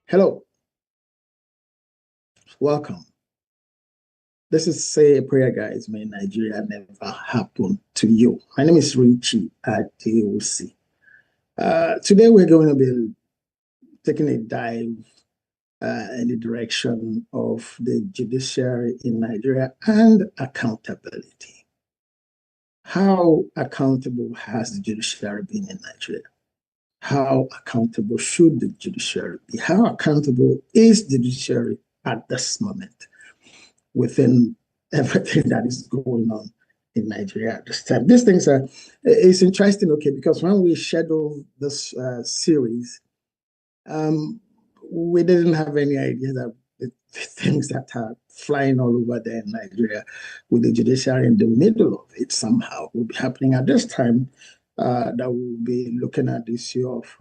Hello, welcome. This is Say a Prayer, guys. May Nigeria never happen to you. My name is Richie Adewusi. Today we're going to be taking a dive in the direction of the judiciary in Nigeria and accountability. How accountable has the judiciary been in Nigeria? How accountable should the judiciary be? How accountable is the judiciary at this moment within everything that is going on in Nigeria at this time? These things are, it's interesting, okay, because when we scheduled this series, we didn't have any idea that the things that are flying all over there in Nigeria with the judiciary in the middle of it somehow will be happening at this time, that we'll be looking at the issue of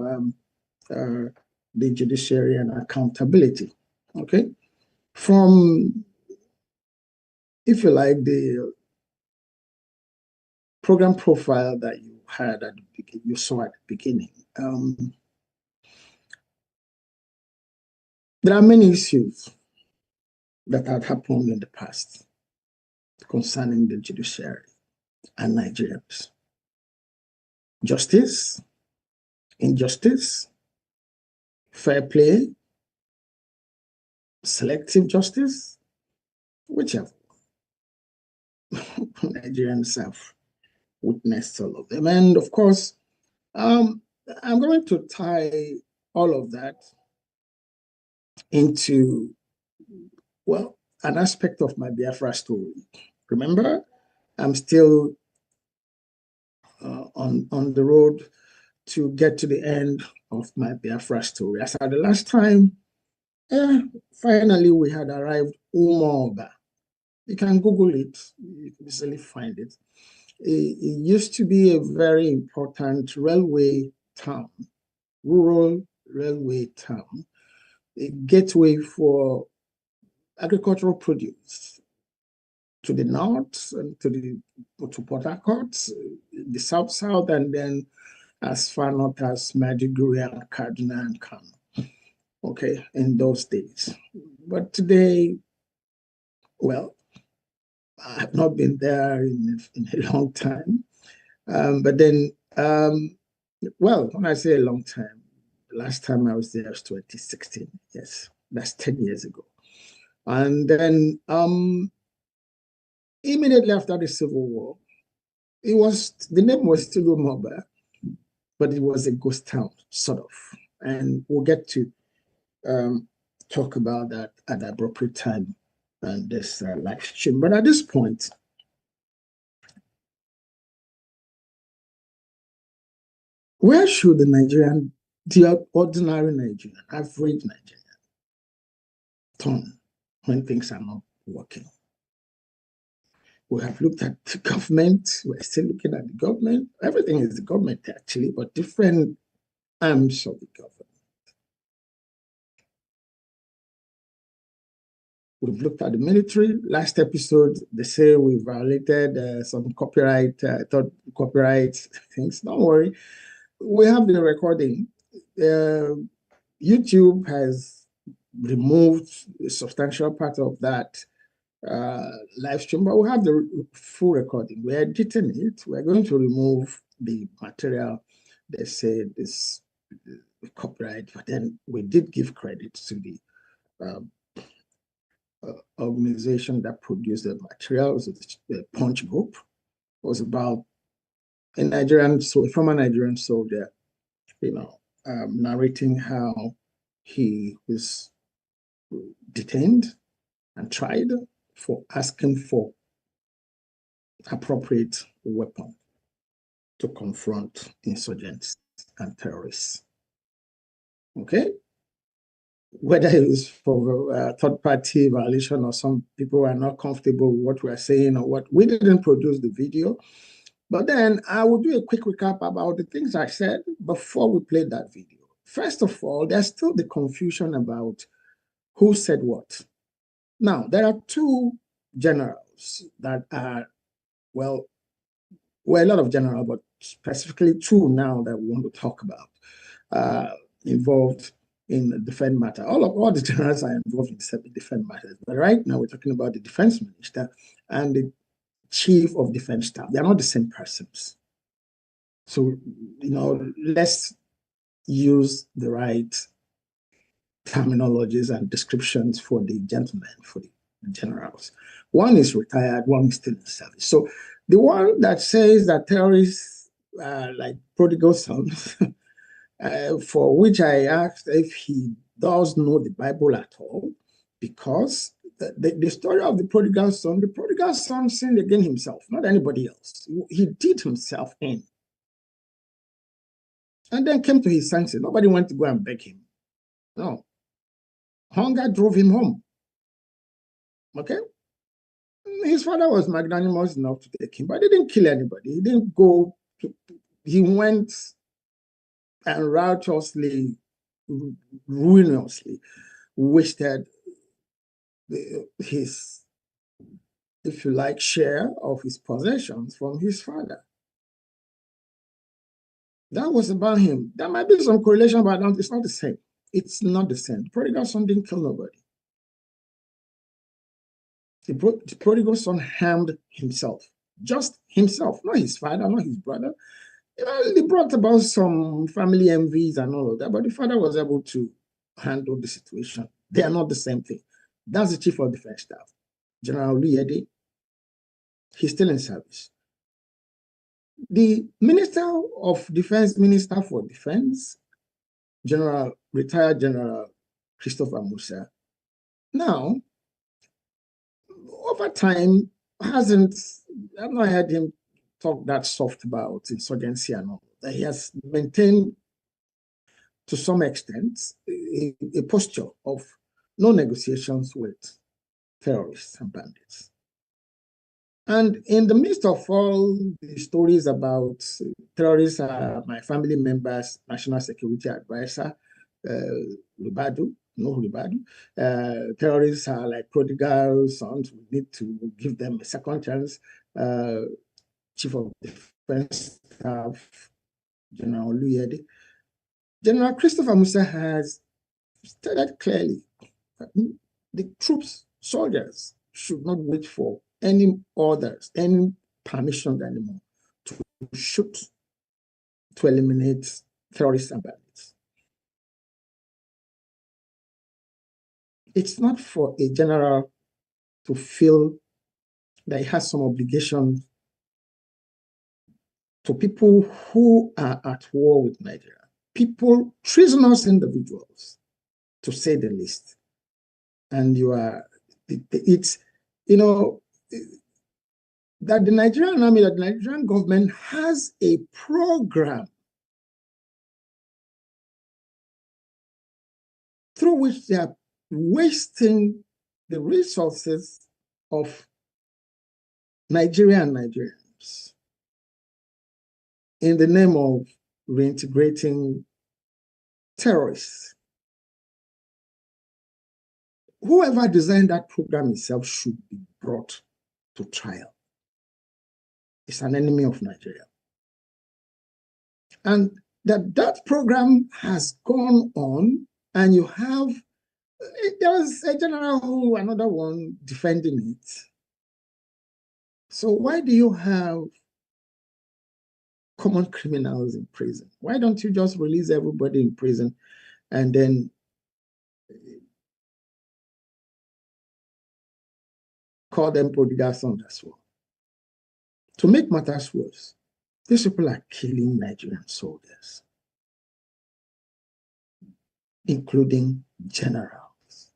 the judiciary and accountability, okay? From, if you like, the program profile that you had at the beginning, you saw at the beginning, there are many issues that had happened in the past concerning the judiciary and Nigerians. Justice, injustice, fair play, selective justice, whichever. Nigerians have witnessed all of them. And of course, I'm going to tie all of that into, well, an aspect of my Biafra story. Remember, I'm still on the road to get to the end of my Biafra story. As at the last time, finally we had arrived Umoba. You can Google it, you can easily find it. It used to be a very important railway town, rural railway town, a gateway for agricultural produce to the north and to Port Harcourt, the south, and then as far north as Maiduguri and Kaduna and Kano. Okay, in those days. But today, well, I have not been there in a long time. But then, well, when I say a long time, the last time I was there was 2016. Yes, that's 10 years ago. And then immediately after the Civil War, the name was still Umoba, but it was a ghost town, sort of. And we'll get to talk about that at the appropriate time and this live stream. But at this point, where should the ordinary Nigerian, average Nigerian, turn when things are not working? We have looked at the government. We're still looking at the government. Everything is the government, actually, but different arms of the government. We've looked at the military. Last episode, they say we violated some copyright things. Don't worry. We have the recording. YouTube has removed a substantial part of that live stream, but we have the full recording. We're editing it. We're going to remove the material. They say this copyright, but then we did give credit to the organization that produced the materials, the Punch Group. It was about a former Nigerian soldier, narrating how he was detained and tried for asking for appropriate weapon to confront insurgents and terrorists. Okay? Whether it was for third-party violation or some people were not comfortable with what we're saying or what, we didn't produce the video. But then I will do a quick recap about the things I said before we played that video. First of all, there's still the confusion about who said what. Now, there are two generals that are, well, a lot of generals, but specifically two now that we want to talk about, involved in the defense matter. All the generals are involved in defense matters. But right now we're talking about the defense minister and the chief of defense staff. They're not the same persons. So, let's use the right terminologies and descriptions for the gentlemen, for the generals. One is retired, one is still in service. So the one that says that terrorists are like prodigal sons, for which I asked if he does know the Bible at all, because the story of the prodigal son sinned against himself, not anybody else. He did himself in. And then came to his senses. Nobody went to go and beg him. No. Hunger drove him home. Okay? His father was magnanimous enough to take him, but he didn't kill anybody. He didn't go he went and righteously, ruinously wasted his, if you like, share of his possessions from his father. That was about him. There might be some correlation, but it's not the same. It's not the same. The prodigal son didn't kill nobody. The prodigal son harmed himself, just himself, not his father, not his brother. They brought about some family envies and all of that, but the father was able to handle the situation. They are not the same thing. That's the chief of defense staff, General Luyede. He's still in service. The Minister of Defense, Minister for Defense, retired General Christopher Musa, now, over time, I've not heard him talk that soft about insurgency and all. That he has maintained, to some extent, a posture of no negotiations with terrorists and bandits. And in the midst of all the stories about terrorists are my family members, National Security Advisor, Ribadu, terrorists are like prodigal sons. We need to give them a second chance. Chief of Defense Staff, General Luyede. General Christopher Musa has stated clearly that the troops, soldiers, should not wait for any orders, any permission anymore to shoot, to eliminate terrorists and bandits. It's not for a general to feel that he has some obligation to people who are at war with Nigeria, people, treasonous individuals, to say the least. And it's, that the Nigerian army, that the Nigerian government has a program through which they are wasting the resources of Nigeria and Nigerians in the name of reintegrating terrorists. Whoever designed that program itself should be brought to trial. It's an enemy of Nigeria. And that program has gone on, and you have, there was a general another one defending it. So why do you have common criminals in prison? Why don't you just release everybody in prison and then call them prodigal sons as well? To make matters worse, these people are killing Nigerian soldiers, including generals.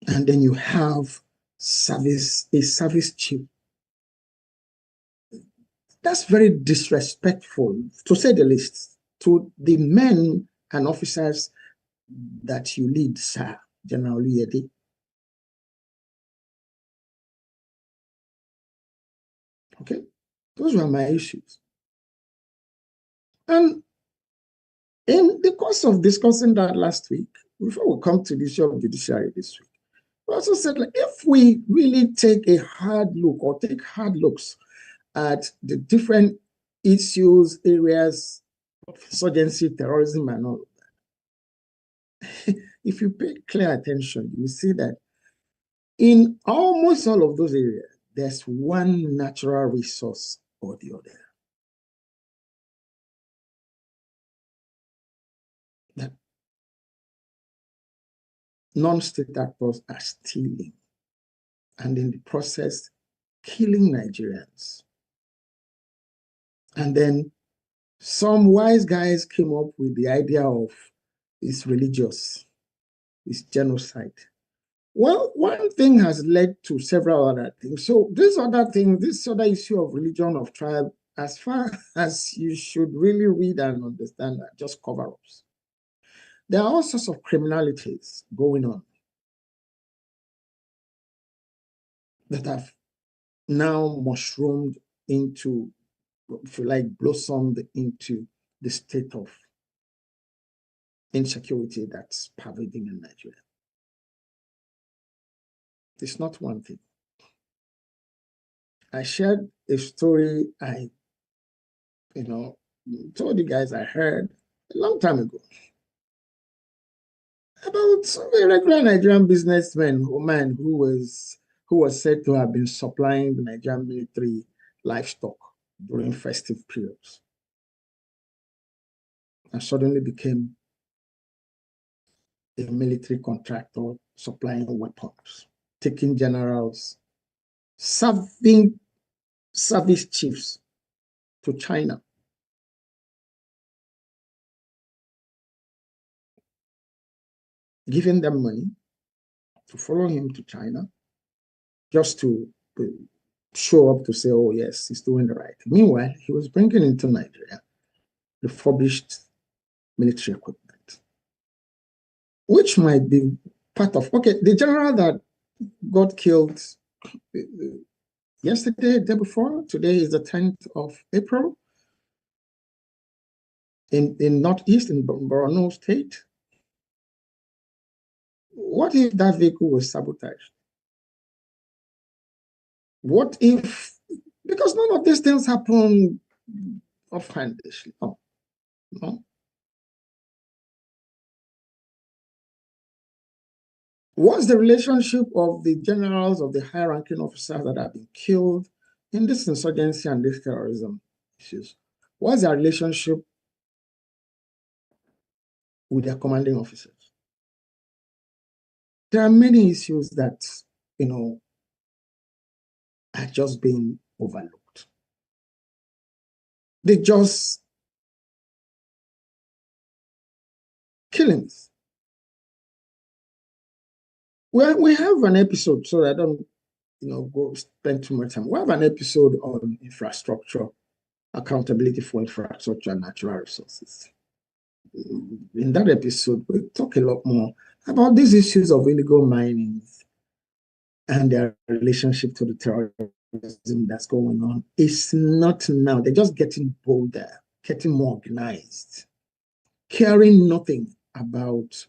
And then you have a service chief. That's very disrespectful, to say the least, to the men and officers that you lead, sir, General Luyede. Okay, those were my issues. And in the course of discussing that last week, before we come to the issue of judiciary this week, we also said, like, if we really take a hard look or take hard looks at the different issues, areas of insurgency, terrorism, and all of that, if you pay clear attention, you see that in almost all of those areas, there's one natural resource or the other that non-state actors are stealing, and in the process, killing Nigerians. And then some wise guys came up with the idea of it's religious, it's genocide. Well, one thing has led to several other things. So this other thing, this other issue of religion, of tribe, as far as you should really read and understand that, just cover-ups. There are all sorts of criminalities going on that have now mushroomed into, if you like, blossomed into the state of insecurity that's pervading in Nigeria. It's not one thing. I shared a story told you guys I heard a long time ago about a regular Nigerian businessman or man who was said to have been supplying the Nigerian military livestock during festive periods, and suddenly became a military contractor supplying weapons, taking generals, serving service chiefs to China. Giving them money to follow him to China just to show up to say, oh, yes, he's doing the right thing. Meanwhile, he was bringing into Nigeria refurbished military equipment, which might be part of, okay, the general that got killed yesterday, the day before, today is the 10th of April, in Northeast, in Borno State. What if that vehicle was sabotaged? What if, because none of these things happen offhandedly. No, no. What's the relationship of the generals, of the high-ranking officers that have been killed in this insurgency and this terrorism issues? What's their relationship with their commanding officers? There are many issues that, are just being overlooked. They just killings. Well, we have an episode, so I don't, go spend too much time. We have an episode on infrastructure, accountability for infrastructure and natural resources. In that episode, we talk a lot more about these issues of illegal mining and their relationship to the terrorism that's going on. It's not now. They're just getting bolder, getting more organized, caring nothing about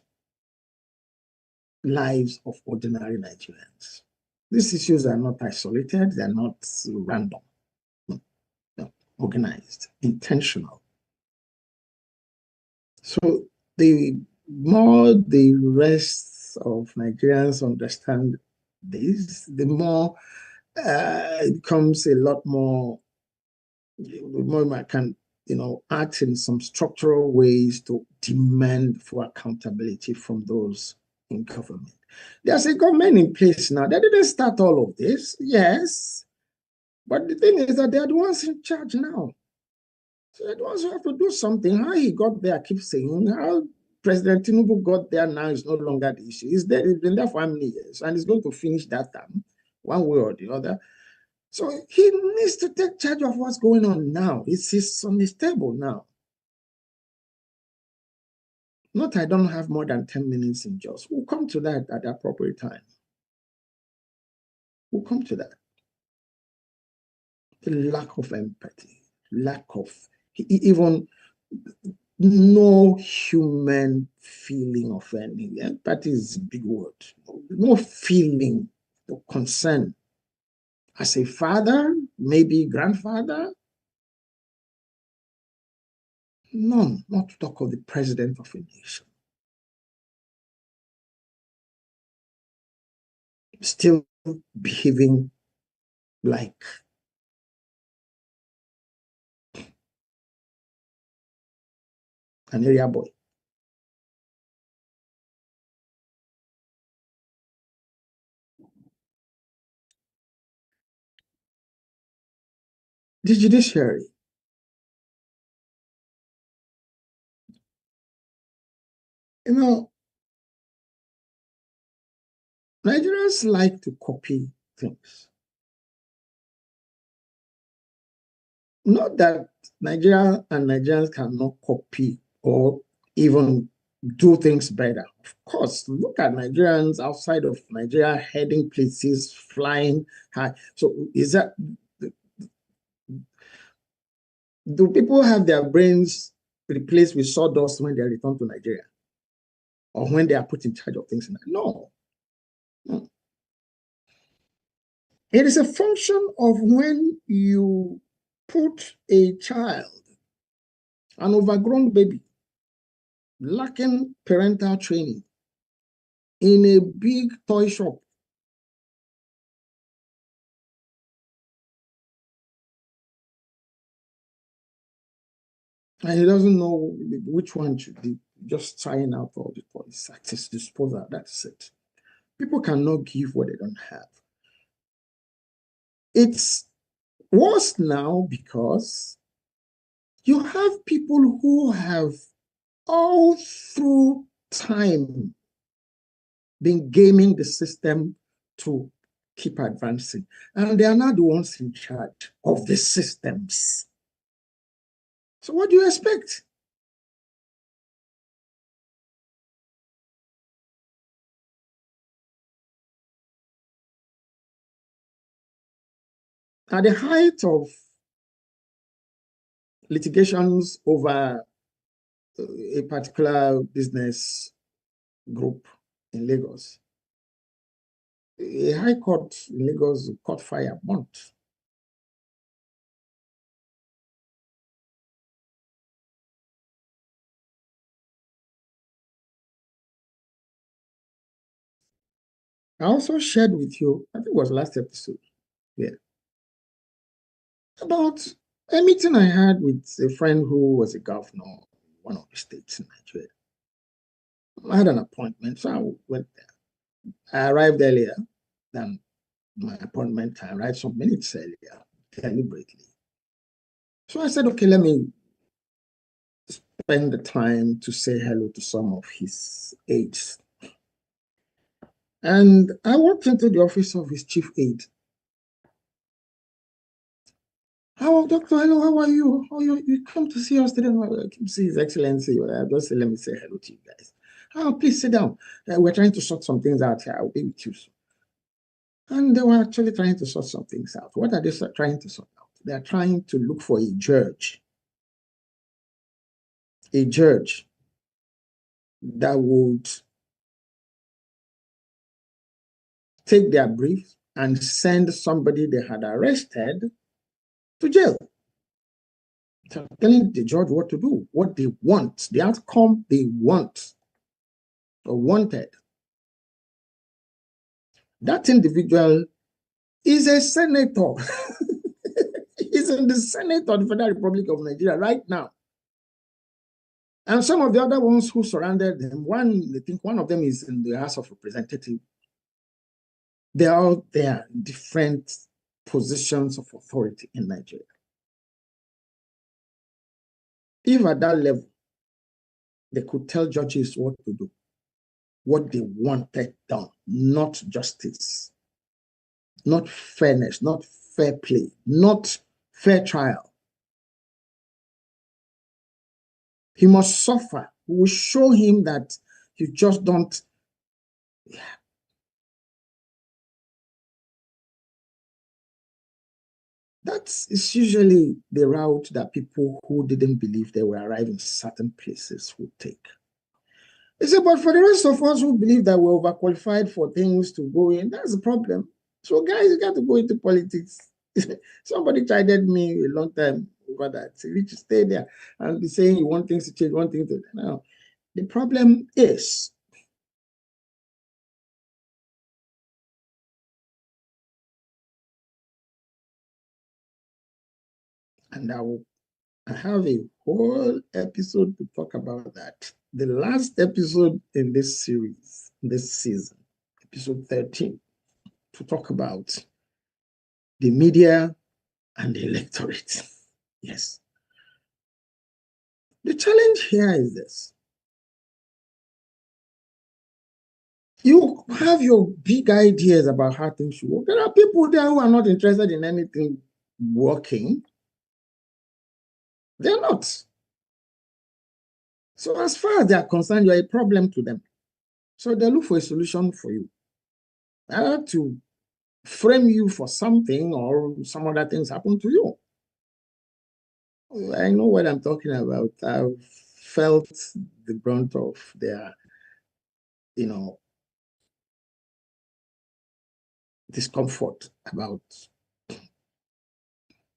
lives of ordinary Nigerians. These issues are not isolated. They're not random. They're organized, intentional. So the more the rest of Nigerians understand this, the more it becomes a lot more, the more I can, act in some structural ways to demand for accountability from those in government. There's a government in place now. They didn't start all of this, yes, but the thing is that they're the ones in charge now. So they're the ones who have to do something. How he got there, I keep saying, how President Tinubu got there now is no longer the issue. He's been there for how many years? And he's going to finish that term, one way or the other. So he needs to take charge of what's going on now. It's on his table now. Not I don't have more than 10 minutes in just. We'll come to that at the appropriate time. We'll come to that. The lack of empathy, lack of even no human feeling of any. Empathy is a big word. No feeling, no concern. As a father, maybe grandfather, none, not to talk of the president of a nation. still behaving like an area boy. The judiciary. You know, Nigerians like to copy things. Not that Nigeria and Nigerians cannot copy or even do things better. Of course, look at Nigerians outside of Nigeria heading places, flying high. So is that, do people have their brains replaced with sawdust when they return to Nigeria? Or when they are put in charge of things? No. No. It is a function of when you put a child, an overgrown baby, lacking parental training, in a big toy shop. And he doesn't know which one should be, just trying out all the toys at his disposal. That's it. People cannot give what they don't have. It's worse now because you have people who have all through time been gaming the system to keep advancing. And they are not the ones in charge of the systems. So what do you expect? At the height of litigations over a particular business group in Lagos, a high court in Lagos caught fire, burnt. I also shared with you, I think it was last episode, yeah, about a meeting I had with a friend who was a governor in one of the states in Nigeria. I had an appointment, so I went there. I arrived earlier than my appointment. I arrived some minutes earlier, deliberately. So I said, okay, let me spend the time to say hello to some of his aides. And I walked into the office of his chief aide. How, doctor, hello, how are you? Oh, you come to see us today? I came to see His Excellency. I just say, let me say hello to you guys. Oh, please sit down. We're trying to sort some things out here. I'll be with you soon. And they were actually trying to sort some things out. What are they trying to sort out? They're trying to look for a judge that would take their brief and send somebody they had arrested to jail. Telling the judge what to do, what they want, the outcome they want or wanted. That individual is a senator. He's in the Senate of the Federal Republic of Nigeria right now. And some of the other ones who surrounded him, I think one of them is in the House of Representatives. They're all there in different positions of authority in Nigeria. If at that level, they could tell judges what to do, what they wanted done, not justice, not fairness, not fair play, not fair trial. He must suffer. We will show him that you just don't. Yeah. That is usually the route that people who didn't believe they will arrive in certain places would take. He said, but for the rest of us who believe that we're overqualified for things to go in, that's the problem. So guys, you got to go into politics. Somebody chided me a long time over that. So Richie, stay there and be saying you want things to change, one thing to now. The problem is And I have a whole episode to talk about that. The last episode in this series, this season, episode 13, to talk about the media and the electorate. Yes. The challenge here is this. You have your big ideas about how things should work. There are people there who are not interested in anything working. They're not. So as far as they are concerned, you're a problem to them. So they look for a solution for you. I have to frame you for something, or some other things happen to you. I know what I'm talking about. I've felt the brunt of their, discomfort about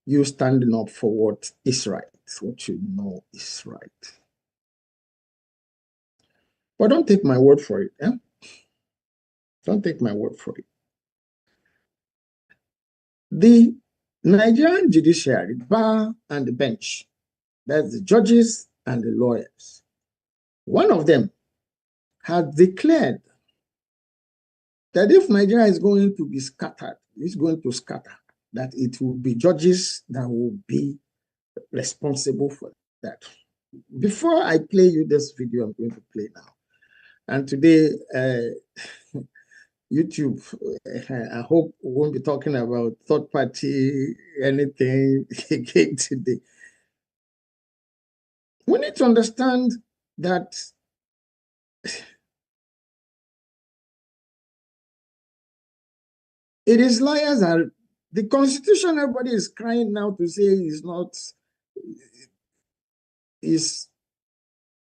you standing up for what is right, what you know is right. But don't take my word for it. Eh? Don't take my word for it. The Nigerian Judiciary, bar and the bench, that's the judges and the lawyers, one of them has declared that if Nigeria is going to be scattered, it's going to scatter, that it will be judges that will be responsible for that. Before I play you this video, I'm going to play now. And today, YouTube, I hope we won't be talking about third party anything again today. We need to understand that it is lawyers are the constitution. Everybody is crying now to say is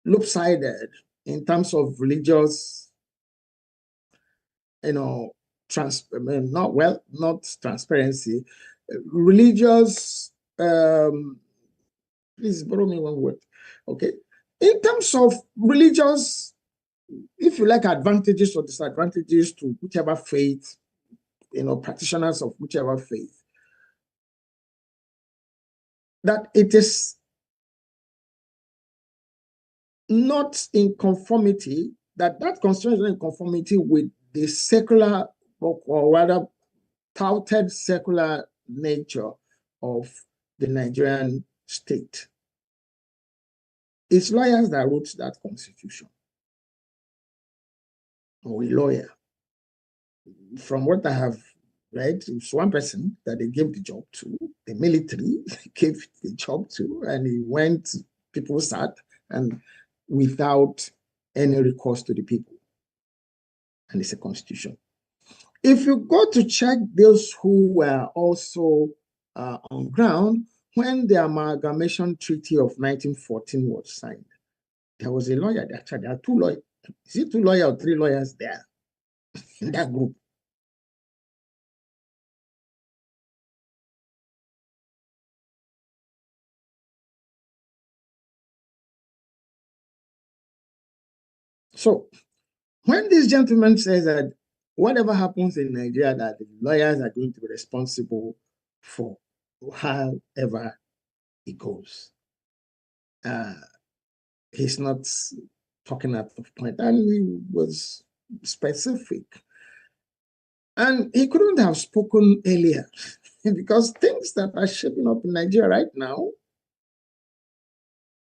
lopsided in terms of religious, not transparency, religious. Please borrow me one word, okay? In terms of religious, if you like, advantages or disadvantages to whichever faith, practitioners of whichever faith, that it is not in conformity, that constitution is not in conformity with the secular, or rather touted secular nature of the Nigerian state. It's lawyers that wrote that constitution, or a lawyer. From what I have read, it's one person that they gave the job to, the military gave the job to, and he went, people sat, and without any recourse to the people. And it's a constitution. If you go to check those who were also on ground when the Amalgamation Treaty of 1914 was signed, there was a lawyer. Actually, there are two lawyers. Is it two lawyers or three lawyers there in that group? So when this gentleman says that whatever happens in Nigeria, that the lawyers are going to be responsible for however it goes, he's not talking out of point, and he was specific. And he couldn't have spoken earlier because things that are shaping up in Nigeria right now,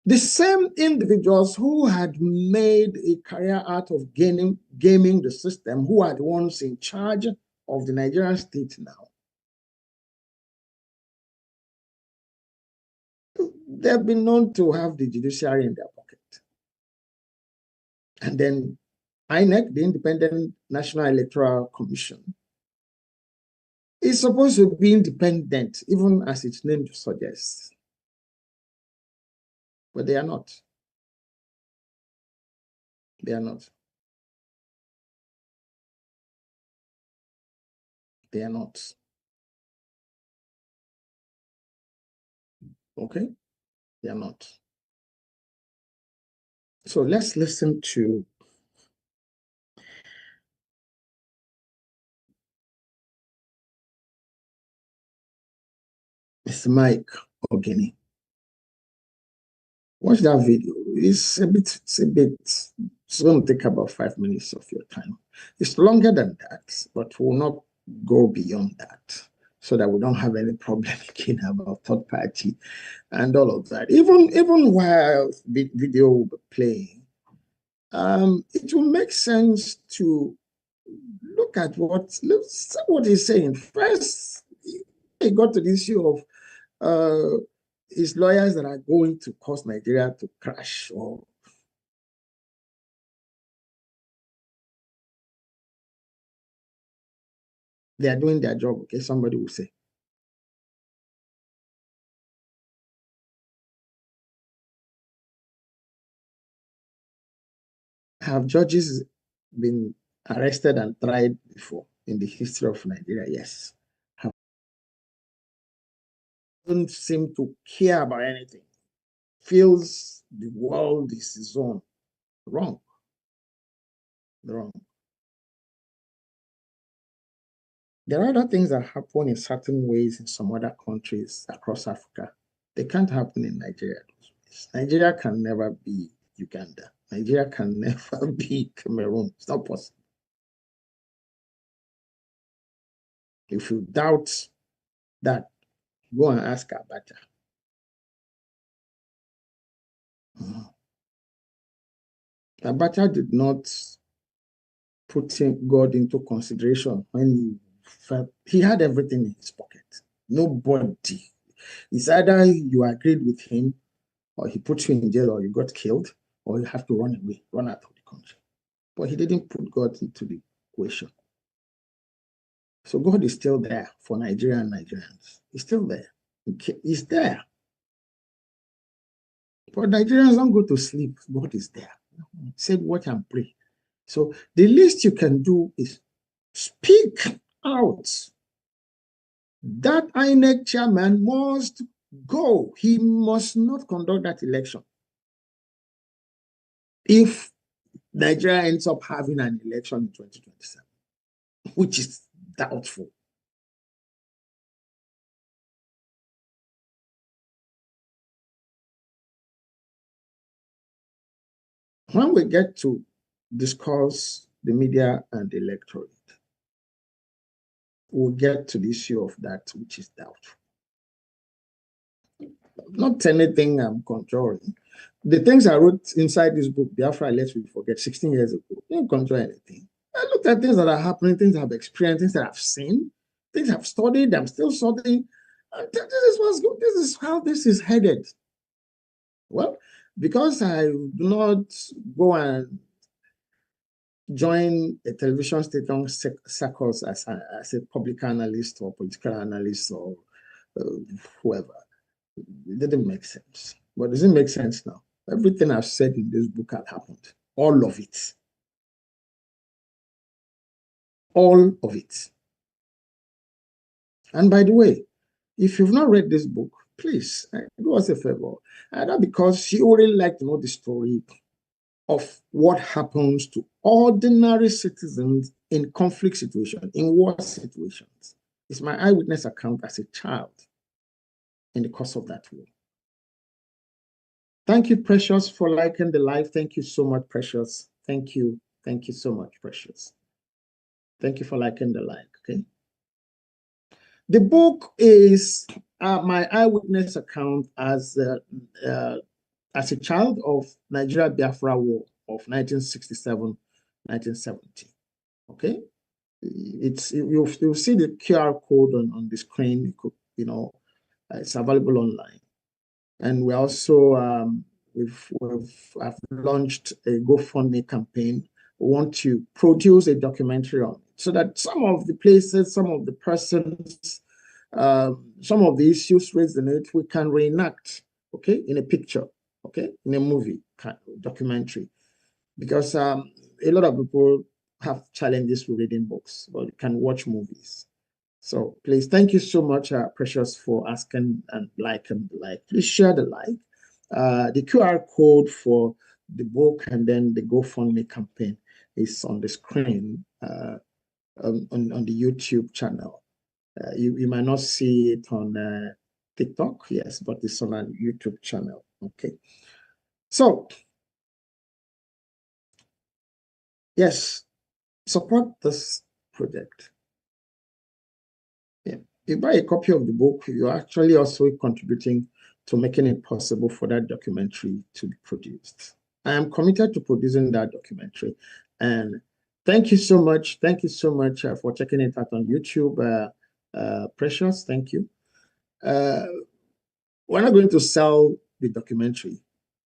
the same individuals who had made a career out of gaming the system, who are the ones in charge of the Nigerian state now, they've been known to have the judiciary in their pocket. And then INEC, the Independent National Electoral Commission, is supposed to be independent, even as its name suggests. But they are not. They are not. They are not. Okay? They are not. So let's listen to Mr. Mike or Guinea. Watch that video. It's going to take about 5 minutes of your time. It's longer than that, but we'll not go beyond that so that we don't have any problem again about third party and all of that. Even while the video will be playing, it will make sense to look at what he's saying. First, he got to the issue of is lawyers that are going to cause Nigeria to crash, or they are doing their job, okay, somebody will say. Have judges been arrested and tried before in the history of Nigeria? Yes. Don't seem to care about anything. Feels the world is his own. Wrong. Wrong. There are other things that happen in certain ways in some other countries across Africa. They can't happen in Nigeria. Nigeria can never be Uganda. Nigeria can never be Cameroon. It's not possible. If you doubt that, go and ask Abacha. Abacha did not put God into consideration when he felt he had everything in his pocket. Nobody. It's either you agreed with him, or he put you in jail, or you got killed, or you have to run away, run out of the country. But he didn't put God into the equation. So God is still there for Nigeria and Nigerians. He's still there. He's there. But Nigerians don't go to sleep. God is there. He said, watch and pray. So the least you can do is speak out. That INEC chairman must go. He must not conduct that election. If Nigeria ends up having an election in 2027, which is doubtful. When we get to discuss the media and the electorate, we'll get to the issue of that which is doubtful. Not anything I'm controlling. The things I wrote inside this book, Biafra, Let's We Forget, 16 years ago, I didn't control anything. I looked at things that are happening, things I've experienced, things that I've seen, things I've studied, I'm still studying. This is what's good. This is how this is headed. Well, because I do not go and join a television station circles as a public analyst or political analyst or whoever, it didn't make sense. But does it make sense now? Everything I've said in this book had happened. All of it. All of it. And by the way, if you've not read this book, please do us a favor. Either because you really like to know the story of what happens to ordinary citizens in conflict situations, in war situations. It's my eyewitness account as a child in the course of that war. Thank you, Precious, for liking the live. Thank you so much, Precious. Thank you. Thank you so much, Precious. Thank you for liking the live, okay? The book is my eyewitness account as a child of Nigeria Biafra War of 1967, 1970. Okay, you'll see the QR code on the screen. It's available online, and we also I've launched a GoFundMe campaign. We want to produce a documentary on it so that some of the places, some of the persons, some of the issues raised in it, we can reenact, okay, in a picture, okay, in a movie, documentary. Because a lot of people have challenges with reading books, but you can watch movies. So please, thank you so much, Precious, for asking and liking the like. Please share the like. The QR code for the book and then the GoFundMe campaign is on the screen on the YouTube channel. You might not see it on TikTok, yes, but it's on a YouTube channel. Okay. So, yes, support this project. Yeah. You buy a copy of the book, you're actually also contributing to making it possible for that documentary to be produced. I am committed to producing that documentary. And thank you so much. Thank you so much for checking it out on YouTube. Precious, thank you. We're not going to sell the documentary.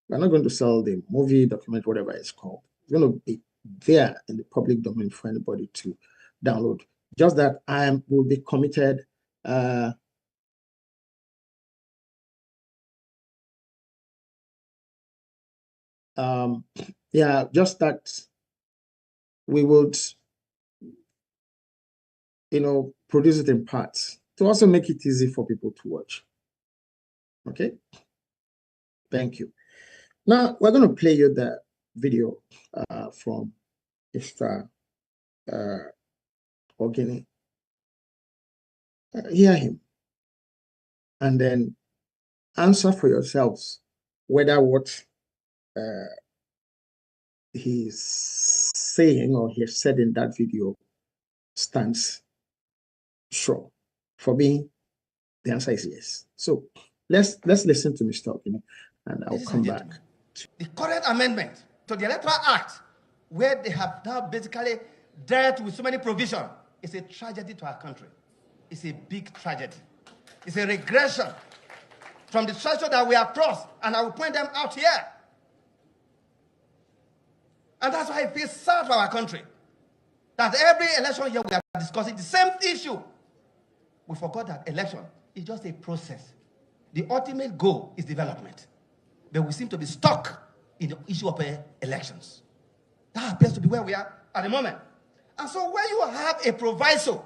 We're not going to sell the movie, documentary, whatever it's called. It's going to be there in the public domain for anybody to download. Just that I will be committed. Yeah, just that we would, produce it in parts to also make it easy for people to watch. Okay. Thank you. Now we're going to play you the video from Mr. Ogini. Hear him, and then answer for yourselves whether what he's saying or he said in that video stands sure. For me, the answer is yes. So let's listen to Mr. Ogini, and I'll come back. The current amendment to the Electoral Act, where they have now basically dealt with so many provisions, is a tragedy to our country. It's a big tragedy. It's a regression from the structure that we have crossed, and I will point them out here. And that's why I feel sad for our country, that every election year we are discussing the same issue. We forgot that election is just a process. The ultimate goal is development. But we seem to be stuck in the issue of elections. That appears to be where we are at the moment. And so when you have a proviso,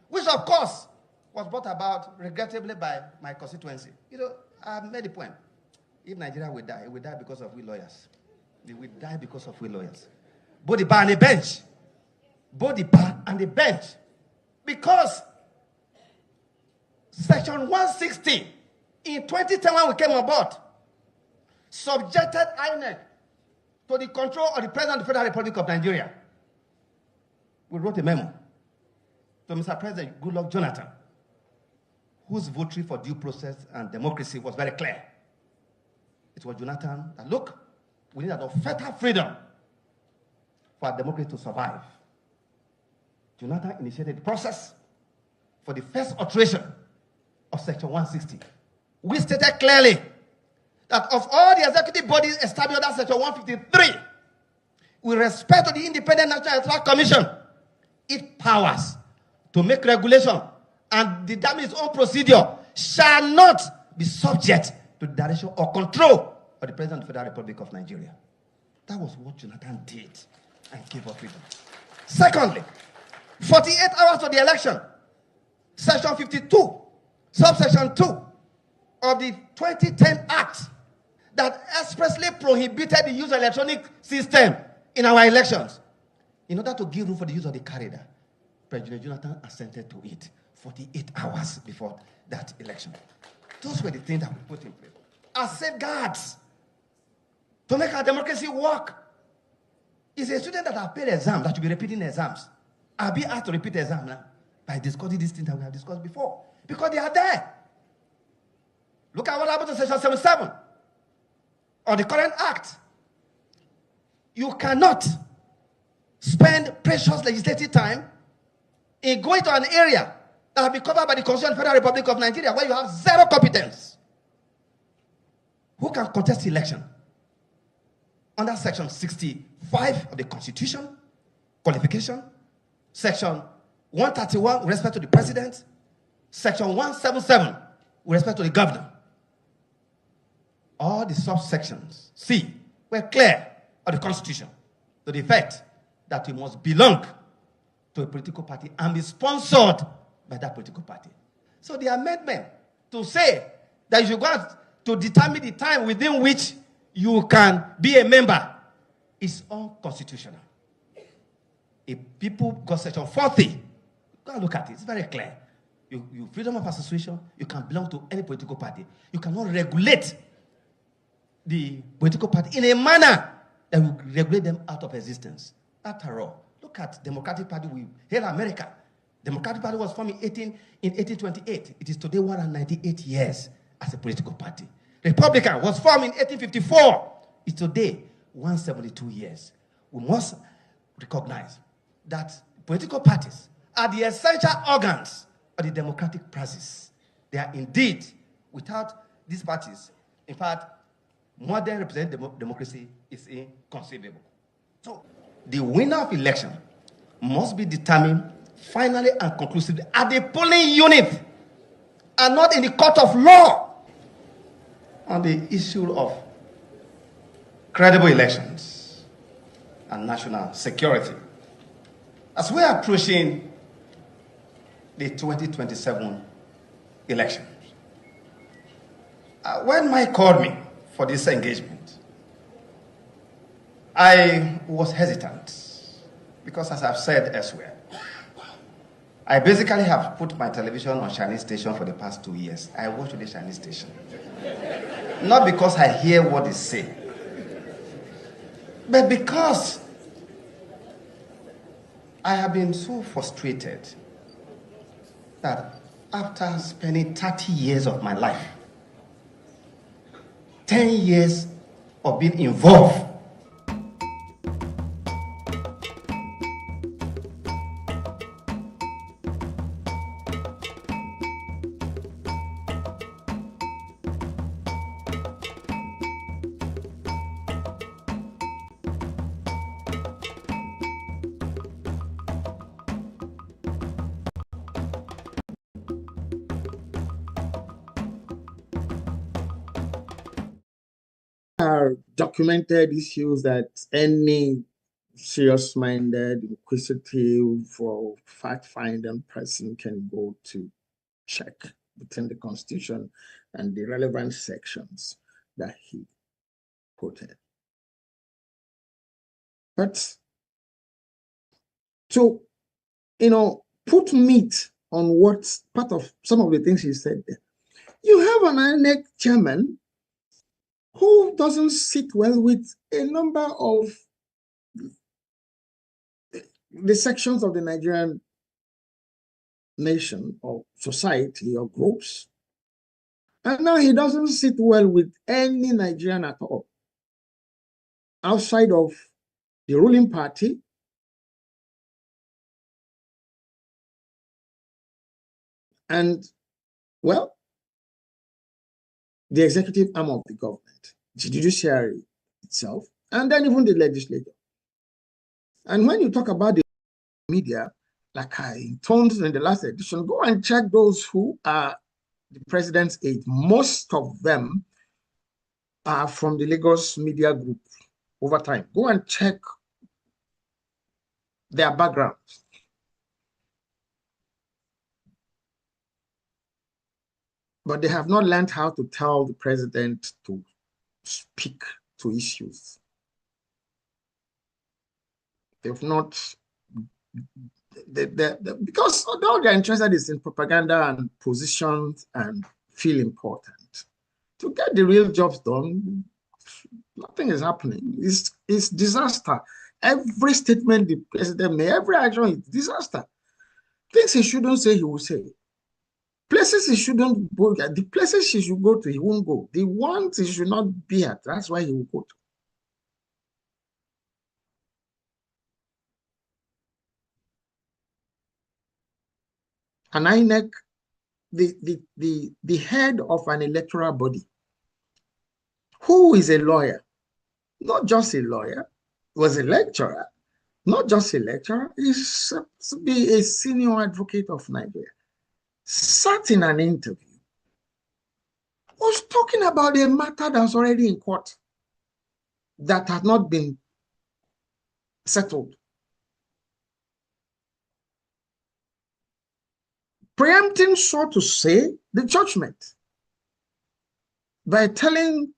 which of course was brought about regrettably by my constituency. I made the point. If Nigeria will die, it will die because of we lawyers. They will die because of we lawyers. Both the bar and the bench. Both the bar and the bench. Because Section 160 in 2010 when we came on board subjected INEC to the control of the President of the Federal Republic of Nigeria. We wrote a memo to Mr. President Goodluck Jonathan, whose victory for due process and democracy was very clear. It was Jonathan that, look, we need an unfettered freedom for our democracy to survive. Jonathan initiated the process for the first alteration of Section 160. We stated clearly that of all the executive bodies established under Section 153, with respect to the Independent National Electoral Commission, its powers to make regulation and determine its own procedure shall not be subject to the direction or control of the President of the Federal Republic of Nigeria. That was what Jonathan did and gave us freedom. Secondly, 48 hours to the election, Section 52, subsection 2 of the 2010 Act that expressly prohibited the use of electronic system in our elections. In order to give room for the use of the corridor, President Jonathan assented to it 48 hours before that election. Those were the things that we put in place as safeguards to make our democracy work. It's a student that have paid exam that should be repeating exams. I'll be asked to repeat the exam now by discussing these things that we have discussed before because they are there. Look at what happened to Section 77 of the current Act. You cannot spend precious legislative time in going to an area that will be covered by the Constitution of the Federal Republic of Nigeria where you have zero competence. Who can contest election? Under Section 65 of the Constitution, qualification, Section 131 with respect to the President, Section 177 with respect to the Governor. All the subsections, C, were clear of the Constitution to the effect that you must belong to a political party and be sponsored by that political party. So the amendment to say that you should go to determine the time within which you can be a member is unconstitutional. If people got Section 40, go and look at it, it's very clear. You freedom of association, you can belong to any political party. You cannot regulate the political party in a manner that will regulate them out of existence. After all, look at Democratic Party. We hail America. Democratic Party was formed in 1828. It is today 198 years as a political party. Republican was formed in 1854. It's today 172 years. We must recognize that political parties are the essential organs of the democratic process. They are indeed, without these parties, in fact, modern representative democracy is inconceivable. So the winner of election must be determined finally and conclusively at the polling unit and not in the court of law on the issue of credible elections and national security. As we are approaching the 2027 elections, when Mike called me for this engagement, I was hesitant because, as I've said elsewhere, I basically have put my television on Chinese station for the past 2 years. I watch the Chinese station. Not because I hear what they say, but because I have been so frustrated that after spending 30 years of my life, 10 years of being involved are documented issues that any serious-minded, inquisitive, or fact-finding person can go to check within the Constitution and the relevant sections that he quoted. But to, put meat on what's part of some of the things he said there, you have an INEC chairman who doesn't sit well with a number of the sections of the Nigerian nation or society or groups. And now he doesn't sit well with any Nigerian at all, outside of the ruling party and, well, the executive arm of the government, the judiciary itself, and then even the legislature. And when you talk about the media, like I intoned in the last edition, go and check those who are the president's aide. Most of them are from the Lagos Media Group over time. Go and check their backgrounds. But they have not learned how to tell the president to speak to issues. They've not, because all they're interested is in propaganda and positions and feel important. To get the real jobs done, nothing is happening. It's disaster. Every statement the president made, every action is disaster. Things he shouldn't say, he will say. Places he shouldn't go, the places he should go to, he won't go. The ones he should not be at, that's why he will go to. And INEC, the head of an electoral body, who is a lawyer, not just a lawyer, was a lecturer, not just a lecturer, he's supposed to be a senior advocate of Nigeria, sat in an interview, was talking about a matter that's already in court that had not been settled. Preempting, so to say, the judgment by telling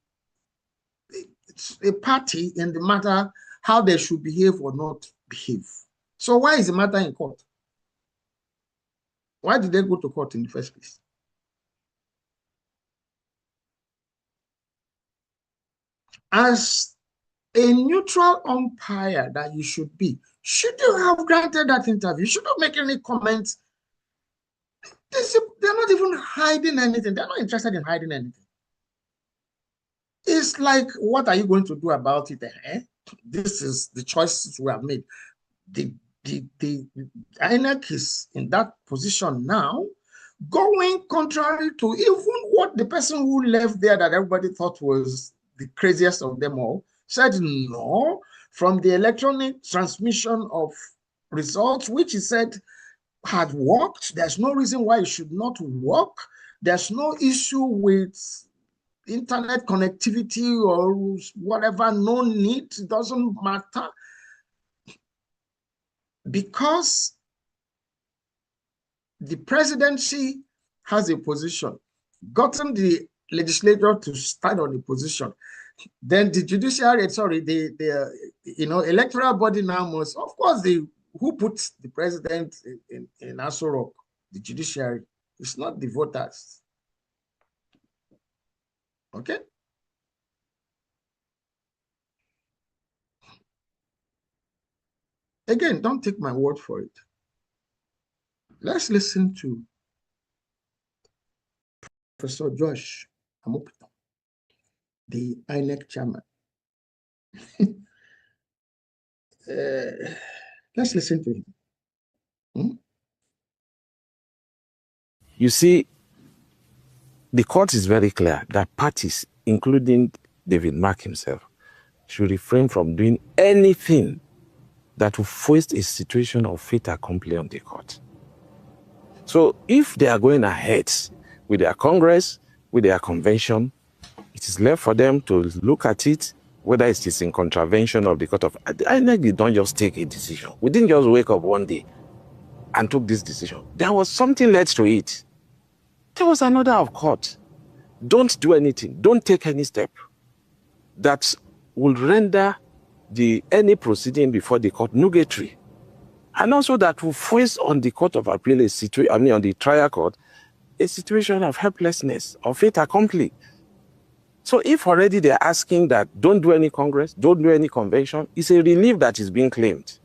a party in the matter how they should behave or not behave. So why is the matter in court? Why did they go to court in the first place? As a neutral umpire that you should be, should you have granted that interview? Should not make any comments. They're not even hiding anything. They're not interested in hiding anything. It's like, what are you going to do about it? Eh? This is the choices we have made. The INEC is in that position now, going contrary to even what the person who left there that everybody thought was the craziest of them all said. No, from the electronic transmission of results, which he said had worked, there's no reason why it should not work. There's no issue with internet connectivity or whatever, no need, it doesn't matter. Because the presidency has a position, gotten the legislature to stand on a position, then the judiciary, sorry, the electoral body now must, of course, who puts the president in Saro-Wiwa? The judiciary. It's not the voters. Okay? Again, don't take my word for it. Let's listen to Professor Josh Amopiton, the INEC chairman. Let's listen to him. You see, the court is very clear that parties, including David Mark himself, should refrain from doing anything that will foist a situation of fait accompli on the court. So if they are going ahead with their Congress, with their convention, it is left for them to look at it, whether it is in contravention of the court of... I think they don't just take a decision. We didn't just wake up one day and took this decision. There was something led to it. There was an order of court. Don't do anything. Don't take any step that will render any proceeding before the court nugatory. And also that will force on the court of appeal on the trial court, a situation of helplessness, of fait accompli. So if already they're asking that don't do any Congress, don't do any convention, it's a relief that is being claimed.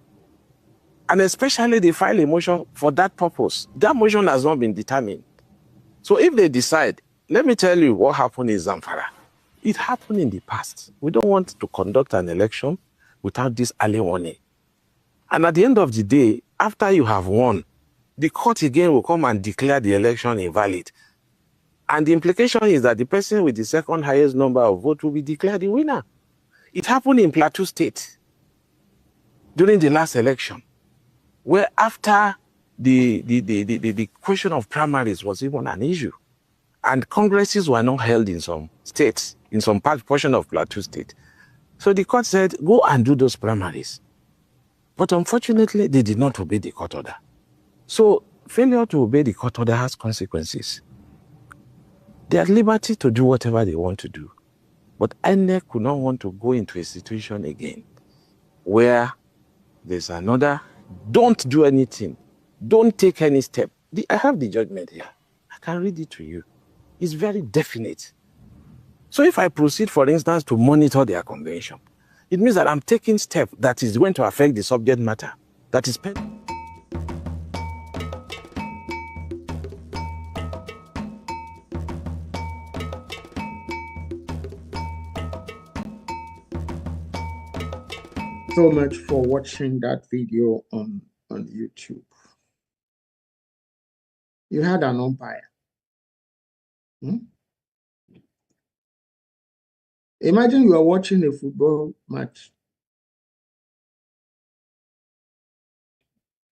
And especially they file a motion for that purpose. That motion has not been determined. So if they decide, let me tell you what happened in Zamfara. It happened in the past. We don't want to conduct an election without this early warning. And at the end of the day, after you have won, the court again will come and declare the election invalid. And the implication is that the person with the second highest number of votes will be declared the winner. It happened in Plateau State during the last election, where after the question of primaries was even an issue, and congresses were not held in some states, in some portion of Plateau State. So the court said, go and do those primaries. But unfortunately, they did not obey the court order. So failure to obey the court order has consequences. They are at liberty to do whatever they want to do. But INEC could not want to go into a situation again where there's another, don't do anything, don't take any step. I have the judgment here. I can read it to you. It's very definite. So if I proceed, for instance, to monitor their convention, it means that I'm taking steps that is going to affect the subject matter. That is so much for watching that video on YouTube. You had an umpire. Imagine you are watching a football match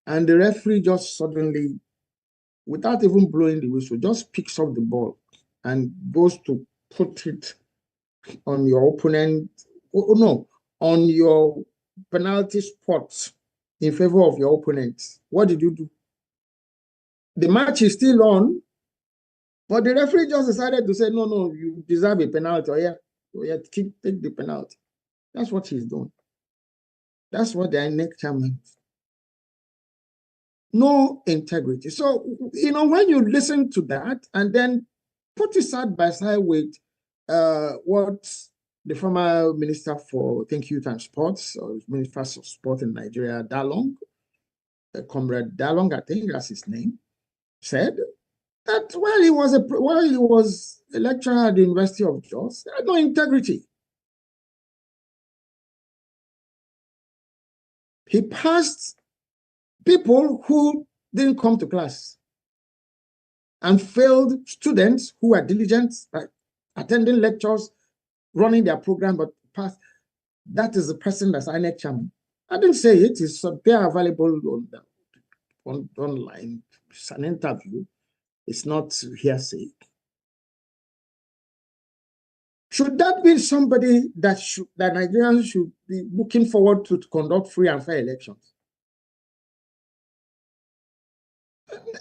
and the referee just suddenly, without even blowing the whistle, just picks up the ball and goes to put it on your opponent, on your penalty spot in favor of your opponent. What did you do? The match is still on, but the referee just decided to say, no, you deserve a penalty. Take the penalty. That's what he's doing. That's what the INEC chairman No integrity. So, when you listen to that and then put it side by side with what the former Minister for Youth and Sports, or Minister of Sport in Nigeria, Dalong, Comrade Dalong, I think that's his name, said that while he was a lecturer at the University of Jos, he had no integrity. He passed people who didn't come to class and failed students who are diligent, attending lectures, running their program, but passed. That is the person that's INEC chairman. I didn't say it. It's there available online. It's an interview. It's not hearsay. Should that be somebody that Nigerians should be looking forward to conduct free and fair elections?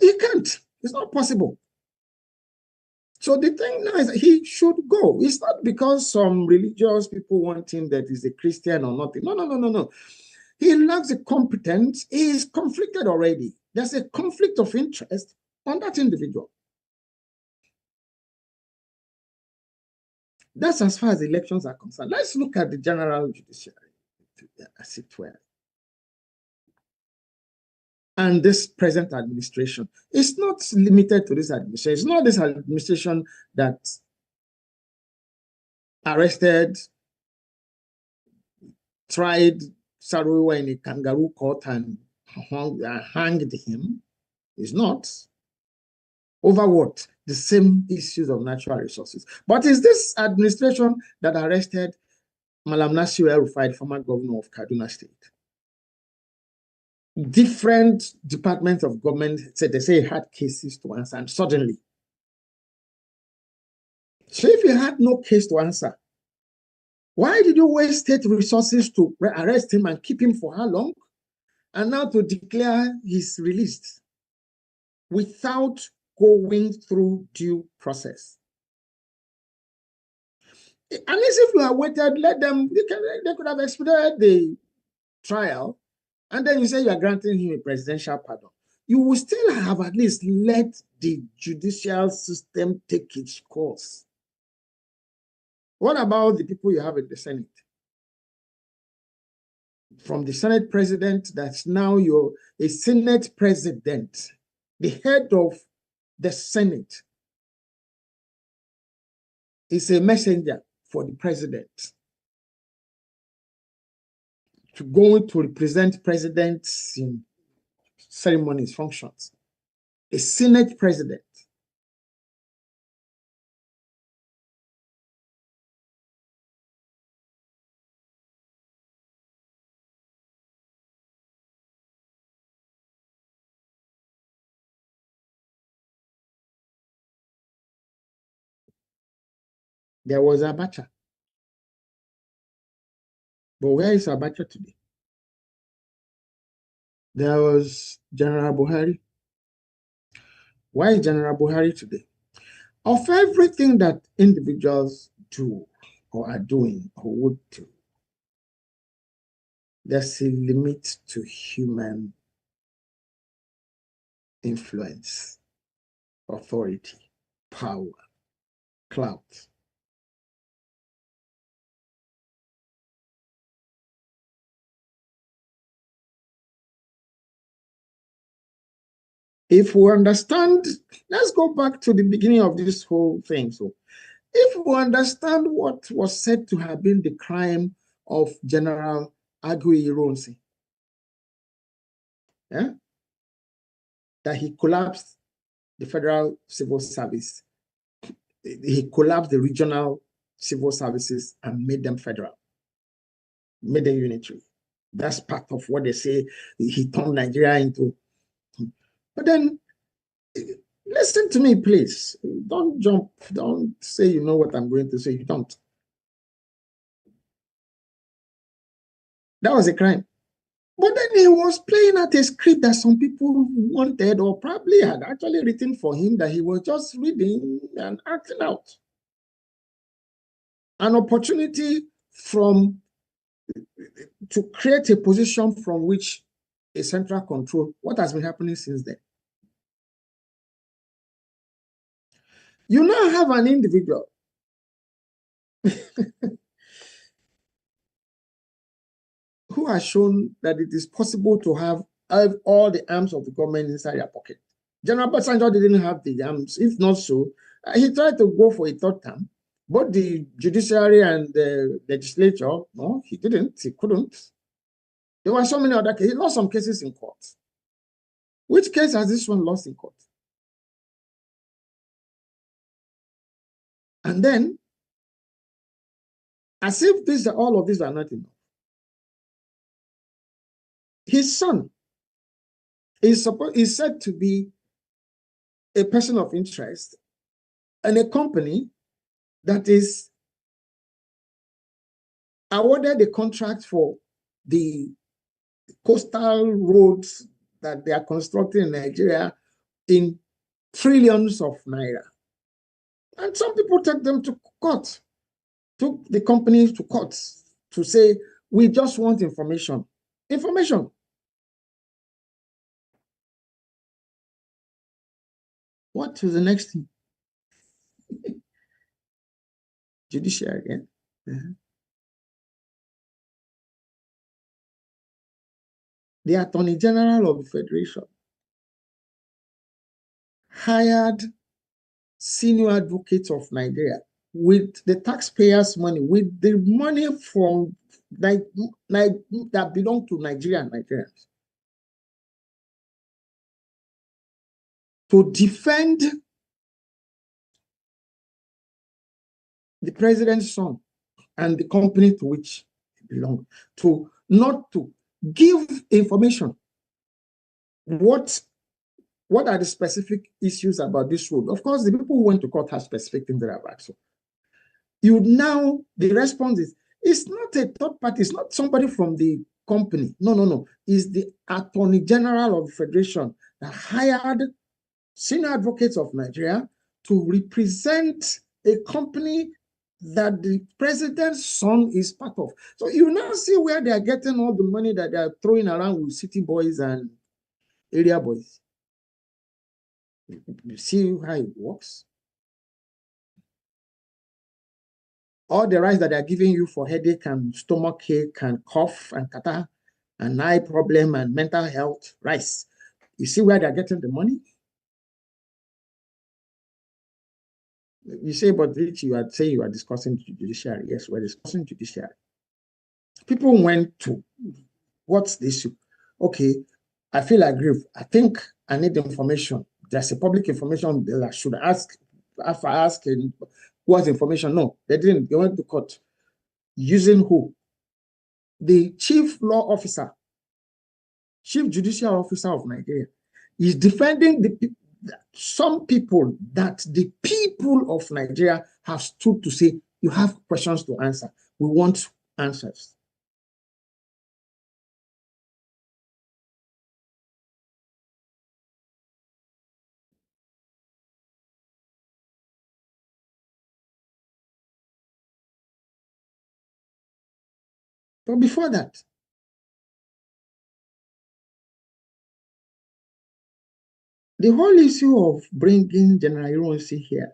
He can't. It's not possible. So the thing now is he should go. It's not because some religious people want him that he's a Christian or nothing. No. He lacks the competence. He is conflicted already. There's a conflict of interest on that individual. That's as far as elections are concerned. Let's look at the general judiciary, as it were. And this present administration. It's not limited to this administration. It's not this administration that arrested, tried Saro-Wiwa in a kangaroo court and hanged him. It's not. Over what? The same issues of natural resources. But is this administration that arrested Malam Nasir El-Rufai, former governor of Kaduna State? Different departments of government said they say had cases to answer, and suddenly. So if you had no case to answer, why did you waste state resources to arrest him and keep him for how long? And now to declare he's released without going through due process. Unless if you are waited, let them, they could have expedited the trial, and then you say you are granting him a presidential pardon. You will still have at least let the judicial system take its course. What about the people you have in the Senate? From the Senate president, that's now you're a Senate president, the head of the Senate is a messenger for the president to go to represent presidents in ceremonies, functions. A Senate president. There was Abacha. But where is Abacha today? There was General Buhari. Why is General Buhari today? Of everything that individuals do or are doing or would do, there's a limit to human influence, authority, power, clout. If we understand, let's go back to the beginning of this whole thing. So, if we understand what was said to have been the crime of General Aguiyi-Ironsi, that he collapsed the federal civil service, he collapsed the regional civil services and made them federal, made them unitary. That's part of what they say he turned Nigeria into. But then, listen to me, please. Don't jump. Don't say you know what I'm going to say. You don't. That was a crime. But then he was playing out a script that some people wanted or probably had actually written for him that he was just reading and acting out. An opportunity to create a position from which a central control, what has been happening since then? You now have an individual who has shown that it is possible to have all the arms of the government inside your pocket. General Basanjo didn't have the arms. If not so, he tried to go for a third term. Both the judiciary and the legislature, no, he didn't. He couldn't. There were so many other cases. He lost some cases in court. Which case has this one lost in court? And then, as if all of these are not enough, his son is said to be a person of interest and a company that is awarded a contract for the coastal roads that they are constructing in Nigeria in trillions of naira. And some people take them to court, took the company to court to say, we just want information. Information. What is the next thing? Judiciary again. The Attorney General of the Federation hired senior advocates of Nigeria with the taxpayers' money, with the money from that belong to Nigerians, to defend the president's son and the company to which he belonged, to not to give information. What are the specific issues about this road? Of course, the people who went to court have specific things that are about. So the response is, it's not a third party, it's not somebody from the company. No. It's the Attorney General of the Federation that hired senior advocates of Nigeria to represent a company that the president's son is part of. So you now see where they are getting all the money that they are throwing around with city boys and area boys. You see how it works? All the rice that they are giving you for headache and stomach ache and cough and catarrh and eye problem and mental health, rice. You see where they are getting the money? You say, but Richie, you are saying you are discussing judiciary. Yes, we're discussing judiciary. People went to, what's the issue? Okay, I feel aggrieved. I think I need information. There's a public information bill. I should ask, if I ask what's information. No, they didn't. They went to court. Using who? The chief law officer, chief judicial officer of Nigeria is defending some people that the people of Nigeria have stood to say, you have questions to answer. We want answers. But before that, the whole issue of bringing General Adewusi here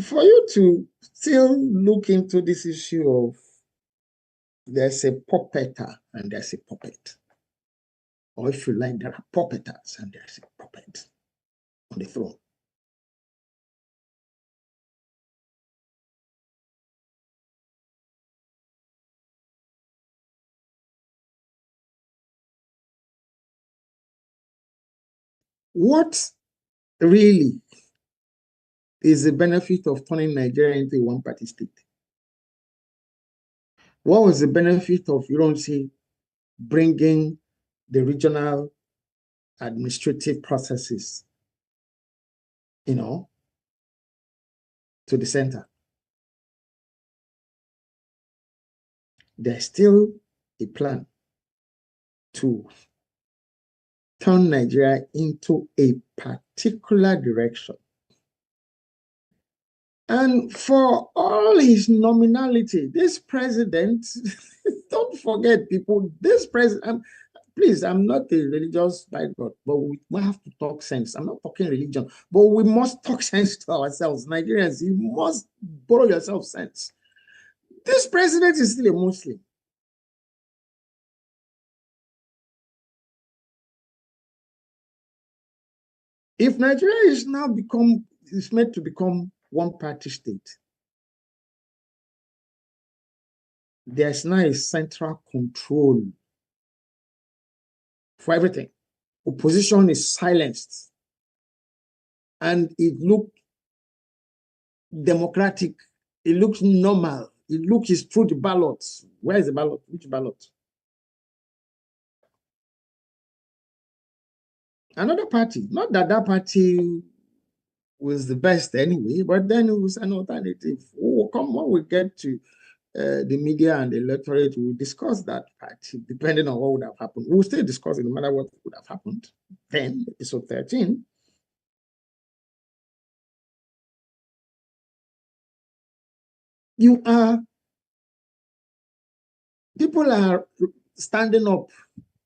for you to still look into this issue of there's a puppeter and there's a puppet. Or if you like, there are puppeters and there's a puppet on the throne. What really is the benefit of turning Nigeria into a one-party state? What was the benefit of, you don't see, bringing the regional administrative processes, to the center? There's still a plan to turn Nigeria into a particular direction. And for all his nominality, this president, don't forget, people, this president, please, I'm not a religious by God, but we have to talk sense. I'm not talking religion, but we must talk sense to ourselves. Nigerians, you must borrow yourself sense. This president is still a Muslim. If Nigeria is now made to become one-party state, there's now a central control for everything. Opposition is silenced, and it looks democratic. It looks normal. It looks through the ballots. Where is the ballot? Which ballot? Another party. Not that that party was the best anyway, but then it was an alternative. Oh, come on, we get to the media and the electorate, will discuss that party, depending on what would have happened. We'll still discuss it no matter what would have happened. Then, episode 13. People are standing up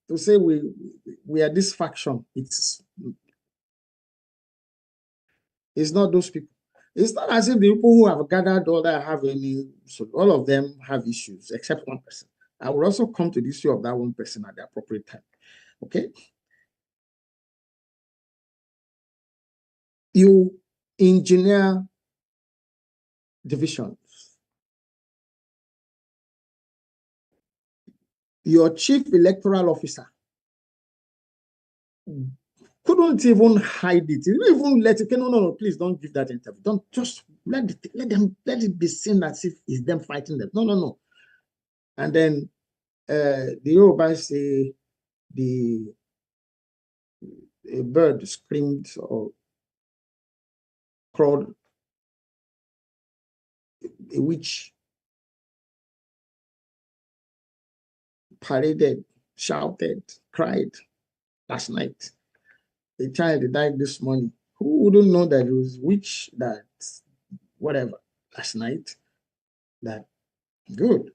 to say we are this faction. It's not those people. It's not as if the people who have gathered all that have any, so all of them have issues, except one person. I will also come to the issue of that one person at the appropriate time. Okay? You engineer divisions. Your chief electoral officer couldn't even hide it. You don't even let it. No, please don't give that interview. Don't just let it be seen as if it's them fighting them. No. And then the Yoruba say a bird screamed or crawled, a witch paraded, shouted, cried last night. A child died this morning. Who wouldn't know that it was witch that whatever last night? That good.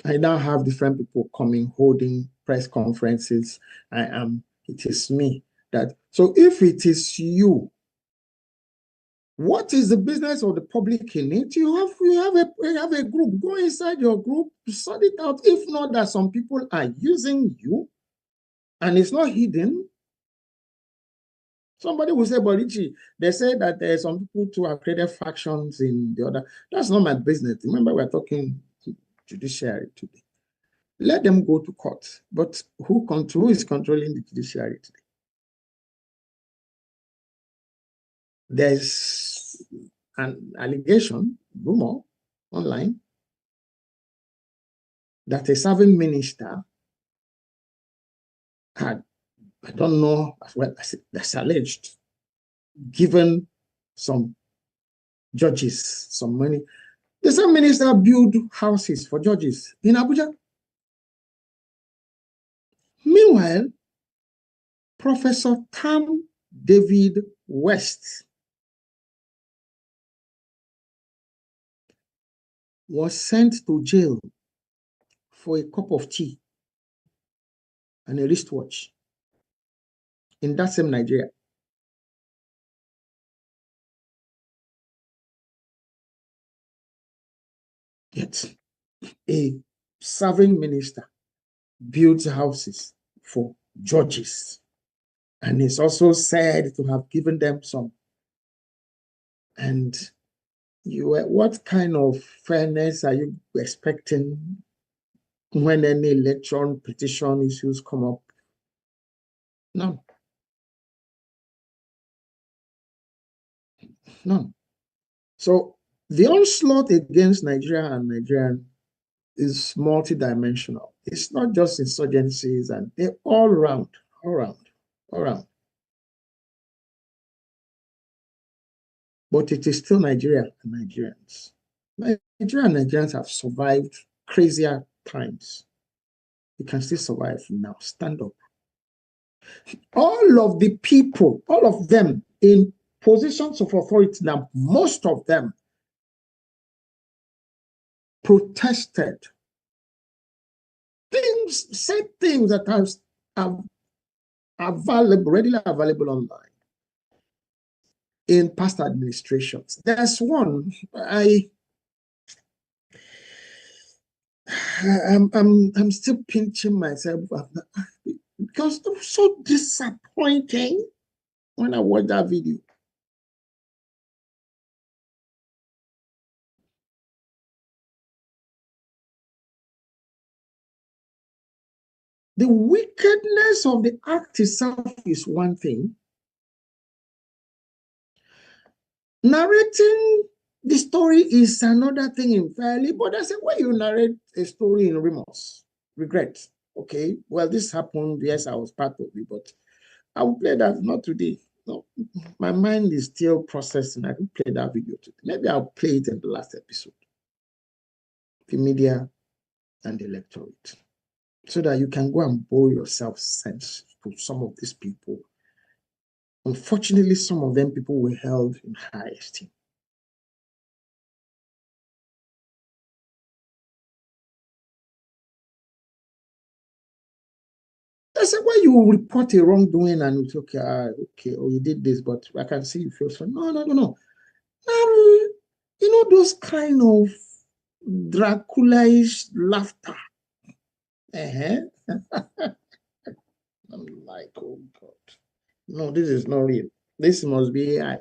I now have different people coming, holding press conferences. It is me that. So if it is you, what is the business of the public in it? You have a group. Go inside your group, sort it out. If not, that some people are using you, and it's not hidden. Somebody will say, but Richie, they say that there are some people who have created factions in the other. That's not my business. Remember, we're talking judiciary today. Let them go to court. But who is controlling the judiciary today? There's an allegation, rumor, online, that a serving minister had, I don't know, well, that's alleged, given some judges some money. The same minister built houses for judges in Abuja. Meanwhile, Professor Tam David West was sent to jail for a cup of tea and a wristwatch in that same Nigeria. Yet, a serving minister builds houses for judges, and is also said to have given them some. And what kind of fairness are you expecting when any election petition issues come up? None. None. So the onslaught against Nigeria and Nigerian is multidimensional. It's not just insurgencies, and they're all around. But it is still Nigeria and Nigerians. Nigeria and Nigerians have survived crazier times. You can still survive now. Stand up. All of the people, all of them in positions of authority. Now, most of them protested things, said things that are available, readily available online in past administrations. There's one I'm still pinching myself because it was so disappointing when I watched that video. The wickedness of the act itself is one thing. Narrating the story is another thing entirely, but I said, when you narrate a story in remorse, regret, okay, well, this happened, yes, I was part of it, but I will play that, not today. No, my mind is still processing. I can play that video today. Maybe I'll play it in the last episode. The media and the electorate, so that you can go and borrow yourself sense to some of these people. Unfortunately, some of them people were held in high esteem. I said, when you report a wrongdoing and it's okay, okay, oh, you did this, but I can see you feel so. No. You know, those kind of Dracula-ish laughter. I'm like, oh God. No, this is not real. This must be AI.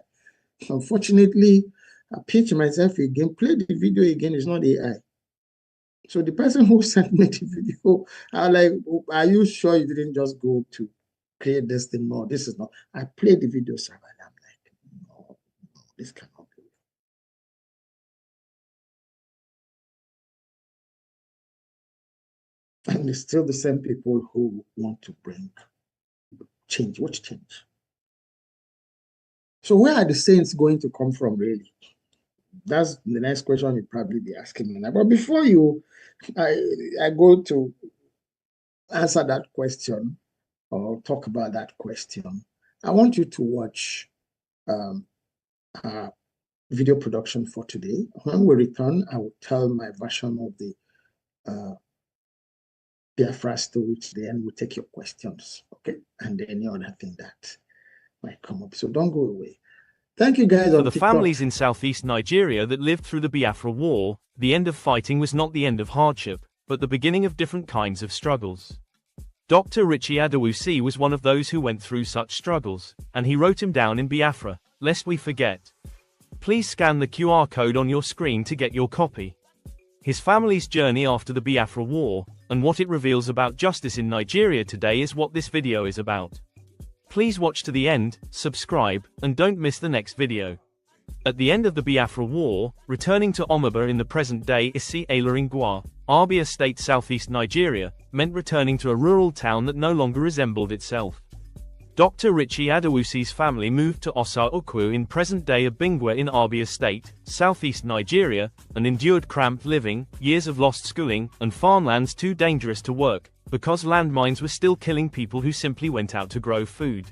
Unfortunately, I pinch myself again, play the video again, it's not AI. So the person who sent me the video, I was like, are you sure you didn't just go to create this thing? No, this is not. I played the video, and I'm like, no, this cannot be. And it's still the same people who want to bring change. What change? So where are the saints going to come from, really? That's the next question you'll probably be asking me now. But before I go to answer that question or talk about that question, I want you to watch our video production for today. When we return, I will tell my version of the Biafra story today, and we'll take your questions, okay? And any other thing that might come up. So don't go away. Thank you, guys. For the families in southeast Nigeria that lived through the Biafra War, the end of fighting was not the end of hardship, but the beginning of different kinds of struggles. Dr. Richie Adewusi was one of those who went through such struggles, and he wrote him down in Biafra, lest we forget. Please scan the QR code on your screen to get your copy. His family's journey after the Biafra War, and what it reveals about justice in Nigeria today is what this video is about. Please watch to the end, subscribe, and don't miss the next video. At the end of the Biafra War, returning to Omoba in the present day Isi Ala-Ngwa, Abia State, southeast Nigeria, meant returning to a rural town that no longer resembled itself. Dr. Richie Adewusi's family moved to Osa-Ukwu in present-day Abingwa in Abia State, southeast Nigeria, and endured cramped living, years of lost schooling, and farmlands too dangerous to work, because landmines were still killing people who simply went out to grow food.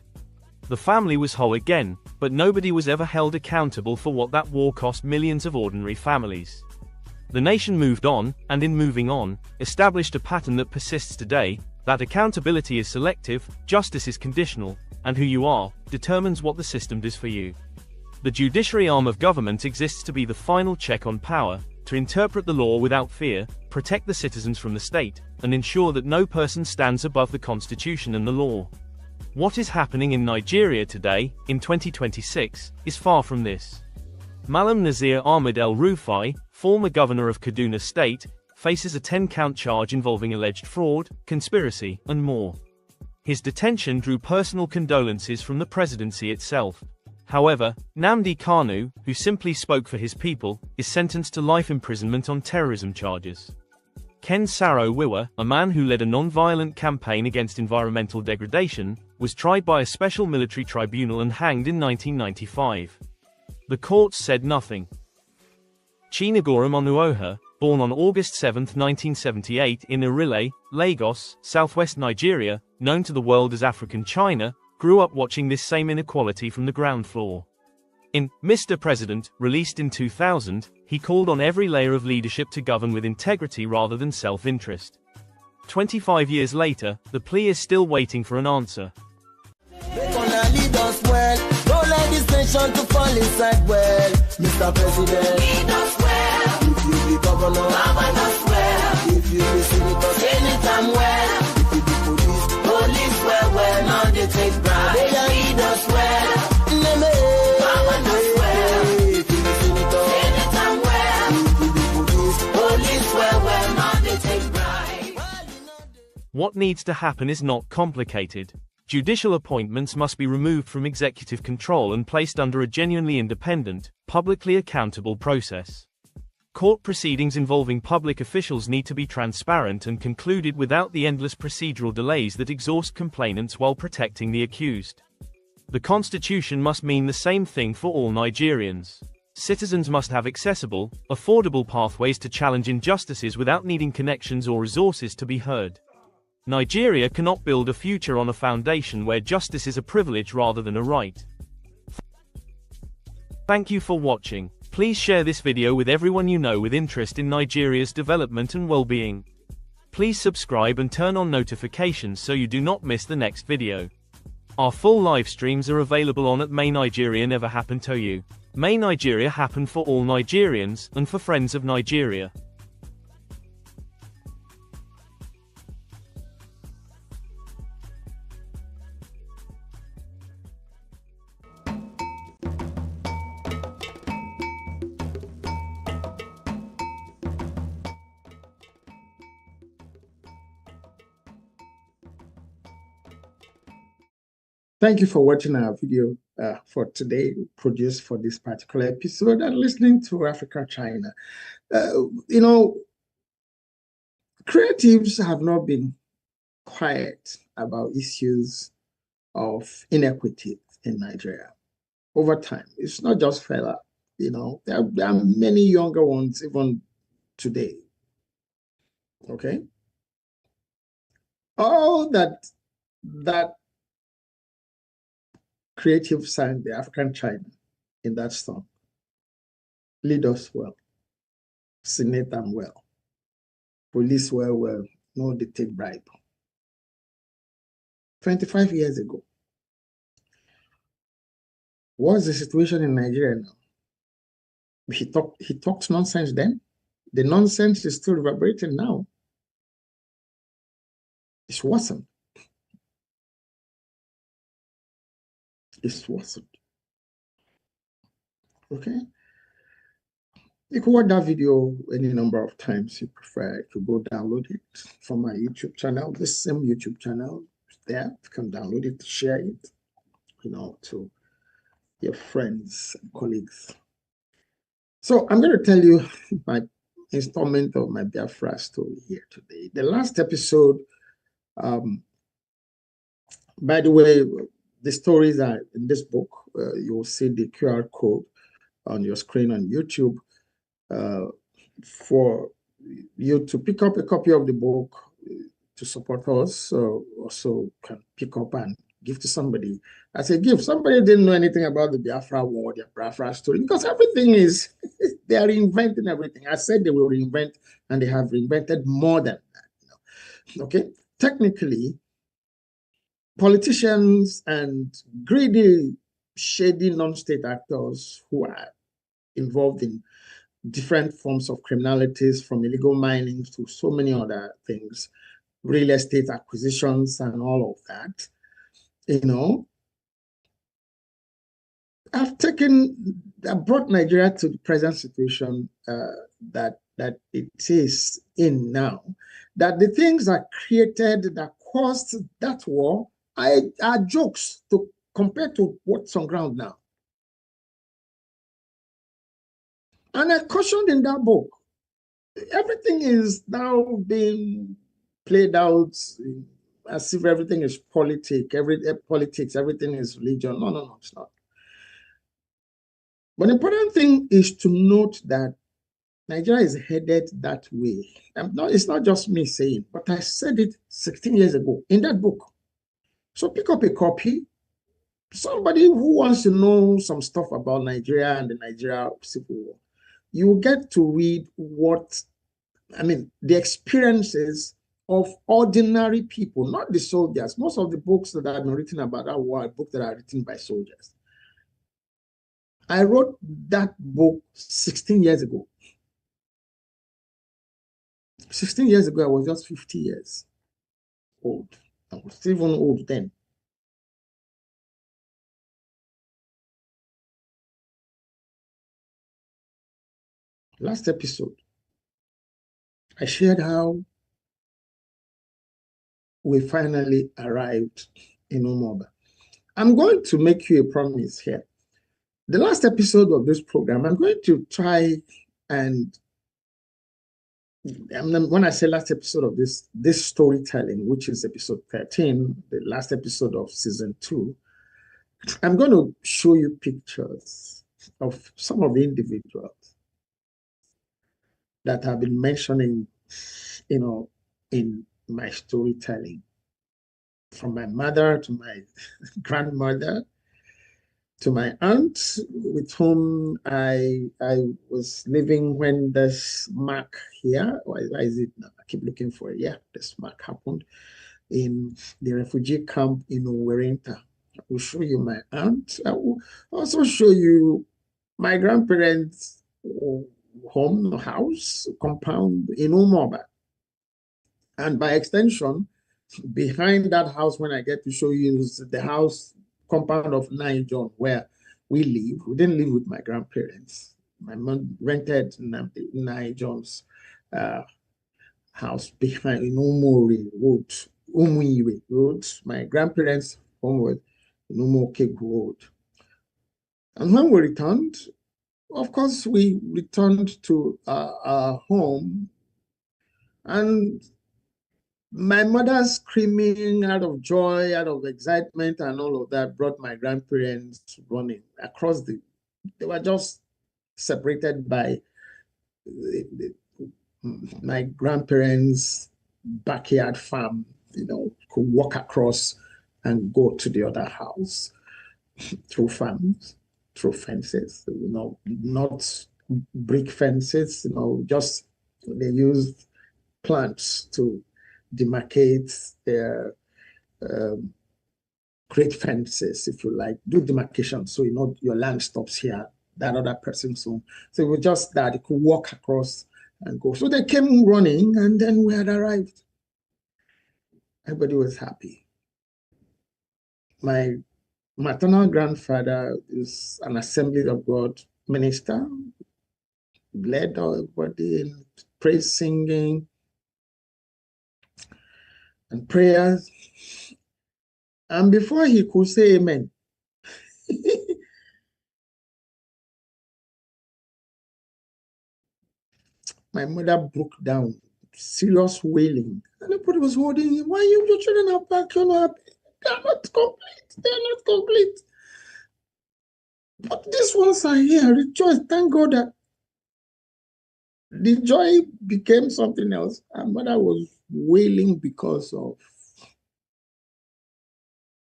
The family was whole again, but nobody was ever held accountable for what that war cost millions of ordinary families. The nation moved on, and in moving on, established a pattern that persists today, that accountability is selective, justice is conditional, and who you are determines what the system does for you. The judiciary arm of government exists to be the final check on power, to interpret the law without fear, protect the citizens from the state, and ensure that no person stands above the Constitution and the law. What is happening in Nigeria today, in 2026, is far from this. Malam Nazir Ahmed El-Rufai, former governor of Kaduna State, faces a 10-count charge involving alleged fraud, conspiracy, and more. His detention drew personal condolences from the presidency itself. However, Nnamdi Kanu, who simply spoke for his people, is sentenced to life imprisonment on terrorism charges. Ken Saro-Wiwa, a man who led a non-violent campaign against environmental degradation, was tried by a special military tribunal and hanged in 1995. The courts said nothing. Chinagora Onuoha, born on August 7, 1978 in Irile, Lagos, southwest Nigeria, known to the world as African China, grew up watching this same inequality from the ground floor. In Mr. President, released in 2000, he called on every layer of leadership to govern with integrity rather than self-interest. 25 years later, the plea is still waiting for an answer. Lead us well. Don't let this nation to fall inside well. Mr. President, lead us well. If you be governor, govern us well. If you be senator, anytime well. If you be police well. Now they take bribe. They lead us well. Govern us well. If you be senator, anytime well. If you be police well. Now they take bribe. What needs to happen is not complicated. Judicial appointments must be removed from executive control and placed under a genuinely independent, publicly accountable process. Court proceedings involving public officials need to be transparent and concluded without the endless procedural delays that exhaust complainants while protecting the accused. The Constitution must mean the same thing for all Nigerians. Citizens must have accessible, affordable pathways to challenge injustices without needing connections or resources to be heard. Nigeria cannot build a future on a foundation where justice is a privilege rather than a right. Thank you for watching. Please share this video with everyone you know with interest in Nigeria's development and well-being. Please subscribe and turn on notifications so you do not miss the next video. Our full live streams are available on @May Nigeria Never Happen to You. May Nigeria happen for all Nigerians and for friends of Nigeria. Thank you for watching our video for today, produced for this particular episode, and listening to Africa China. Creatives have not been quiet about issues of inequity in Nigeria over time. It's not just Fela, there are many younger ones even today. Okay? All that creative sang, the African China, in that song. Lead us well. Senate them well. Police well. No, they take bribe. 25 years ago. What's the situation in Nigeria now? He talked nonsense then. The nonsense is still reverberating now. It's worsened. It's worsened. Okay? You can watch that video any number of times you prefer. You can go download it from my YouTube channel. This same YouTube channel is there. You can download it, share it, to your friends and colleagues. So I'm going to tell you my installment of my Biafra story here today. The last episode, by the way, the stories are in this book. You will see the QR code on your screen on YouTube for you to pick up a copy of the book to support us. So also can pick up and give to somebody as a gift. Somebody didn't know anything about the Biafra war, the Biafra story, because everything is, they are reinventing everything. I said they will reinvent, and they have reinvented more than that. Okay, technically, politicians and greedy, shady non-state actors who are involved in different forms of criminalities, from illegal mining to so many other things, real estate acquisitions and all of that, have brought Nigeria to the present situation that it is in now. That the things that created, that caused that war are jokes compared to what's on ground now. And I cautioned in that book, everything is now being played out as if everything is politics, everything is religion. No, it's not. But the important thing is to note that Nigeria is headed that way. It's not just me saying, but I said it 16 years ago in that book. So pick up a copy, somebody who wants to know some stuff about Nigeria and the Nigeria Civil War, you get to read the experiences of ordinary people, not the soldiers. Most of the books that have been written about that war are books that are written by soldiers. I wrote that book 16 years ago. 16 years ago, I was just 50 years old. I was still even old then. Last episode, I shared how we finally arrived in Umoba. I'm going to make you a promise here. The last episode of this program, I'm going to try and when I say last episode of this storytelling, which is episode 13, the last episode of season 2, I'm going to show you pictures of some of the individuals that have been mentioning, in my storytelling, from my mother to my grandmother to my aunt, with whom I was living when this mark here, why is it now? I keep looking for it. Yeah, this mark happened in the refugee camp in Owerinta. I will show you my aunt. I will also show you my grandparents' home, house, compound in Umoba. And by extension, behind that house, when I get to show you, is the house compound of Nine John, where we live. We didn't live with my grandparents. My mom rented Nine John's house behind in Umuri Road, Umuire Road. My grandparents' home was in Umuke Road. And when we returned, of course, we returned to our home, and my mother screaming out of joy, out of excitement, and all of that brought my grandparents running across they were just separated by my grandparents' backyard farm, could walk across and go to the other house through farms, through fences, not brick fences, just they used plants to demarcate their create fences, if you like, do demarcation. So, your land stops here, that other person's home. So it was just that they could walk across and go. So they came running, and then we had arrived. Everybody was happy. My maternal grandfather is an Assembly of God minister, led everybody in praise singing and prayers. And before he could say amen, my mother broke down, serious wailing. And everybody was holding him. Why your children are back? They're not complete. They're not complete. But these ones are here. Rejoice. Thank God that the joy became something else. My mother was wailing because of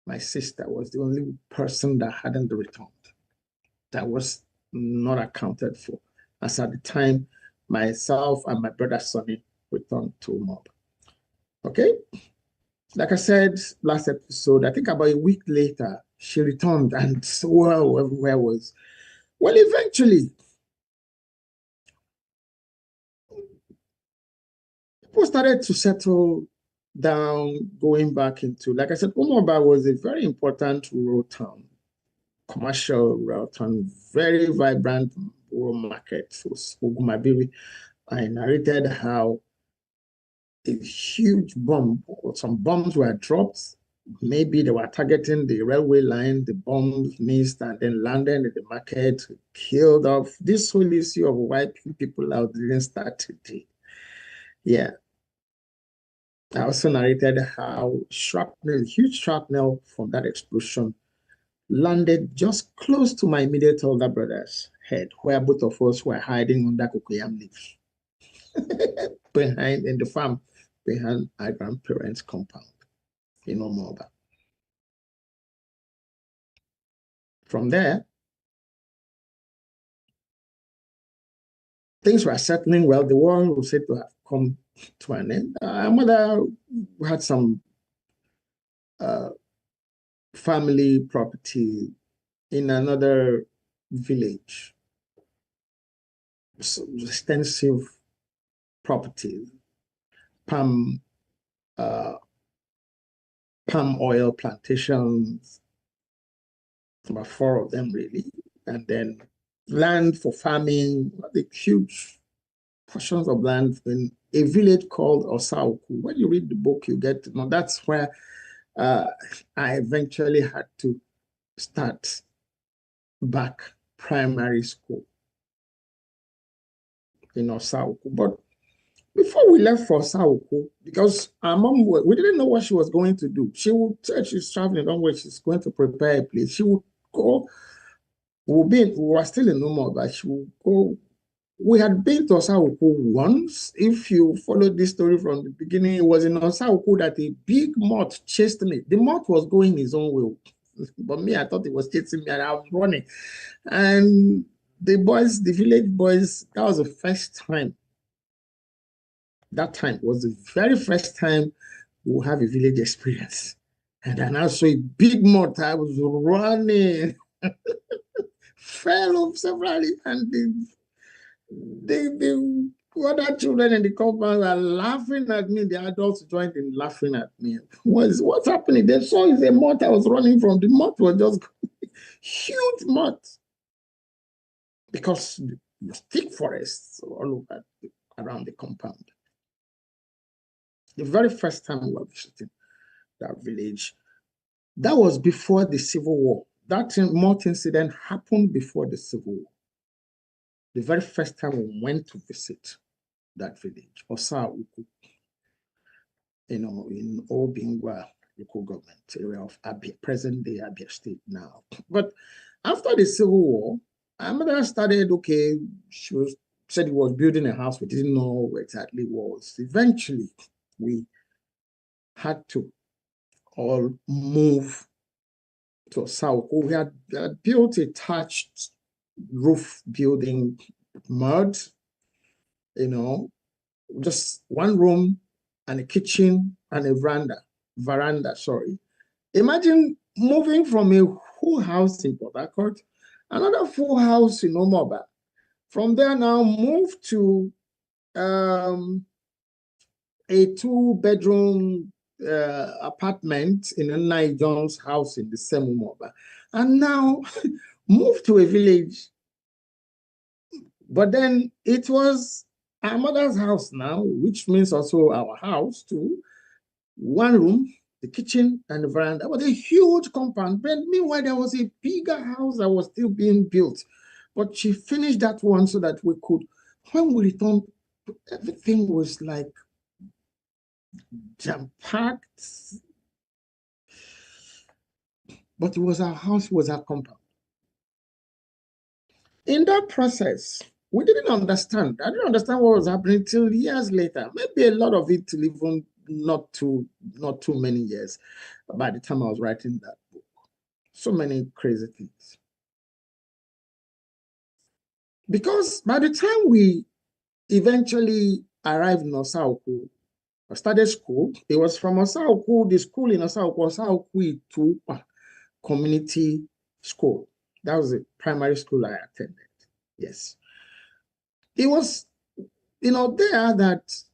my sister was the only person that hadn't returned. That was not accounted for. As at the time, myself and my brother Sonny returned to Mob. Okay? Like I said last episode, I think about a week later, she returned, and everywhere was. Well, eventually, people started to settle down, going back into, like I said, Umoba was a very important rural town, commercial rural town, very vibrant rural market. So Ogumabiri, I narrated how a huge bomb, or some bombs were dropped. Maybe they were targeting the railway line, the bombs missed and then landed in the market, killed off. This whole issue of wiping people out didn't start today. Yeah. I also narrated how huge shrapnel from that explosion landed just close to my immediate older brother's head, where both of us were hiding under cocoyam leaves in the farm behind our grandparents' compound in Omoba. From there, things were settling well. The war was said to have come to an end. My mother had some family property in another village, some extensive property, palm oil plantations, about 4 of them really, and then land for farming, the huge portions of land in a village called Osauku. When you read the book, you get to know that's where I eventually had to start back primary school in Osauku. But before we left for Osauku, because our mom, we didn't know what she was going to do. She would say she's traveling somewhere, she's going to prepare a place. She would go, we were still in Umo, but she would go. We had been to Osauku once. If you follow this story from the beginning, it was in Osauku that a big moth chased me. The moth was going his own way, but me, I thought it was chasing me and I was running. And the boys, the village boys, that was the first time. That time was the very first time we have a village experience. And I now saw a big moth. I was running, fell off severally, and the other children in the compound are laughing at me. The adults joined in laughing at me. What's happening? They saw it's a moth I was running from. The moth was just huge moth. Because the thick forests all over around the compound. The very first time we were visiting that village, that was before the Civil War. That moth incident happened before the Civil War. The very first time we went to visit that village, Saro-Wiwa, in Obingwa local government area of Abia, present-day Abia State now. But after the Civil War, my mother started, said he was building a house. We didn't know where exactly was. Eventually, we had to all move to Saro-Wiwa. We had built a thatched roof building, mud, just one room and a kitchen and a veranda. Imagine moving from a whole house in Port Harcourt, another full house in Omoba. From there now move to a 2-bedroom apartment in a Nigerian's house in the same Omoba. And now move to a village. But then it was our mother's house now, which means also our house too. One room, the kitchen and the veranda. It was a huge compound. But meanwhile, there was a bigger house that was still being built. But she finished that one so that we could, when we returned, everything was like jam-packed. But it was our house, it was our compound. In that process, we didn't understand. I didn't understand what was happening till years later. Maybe a lot of it till even not too many years by the time I was writing that book. So many crazy things. Because by the time we eventually arrived in Osauku, I started school. It was from Osauku, the school in Osauku to community school. That was the primary school I attended. Yes. It was, there that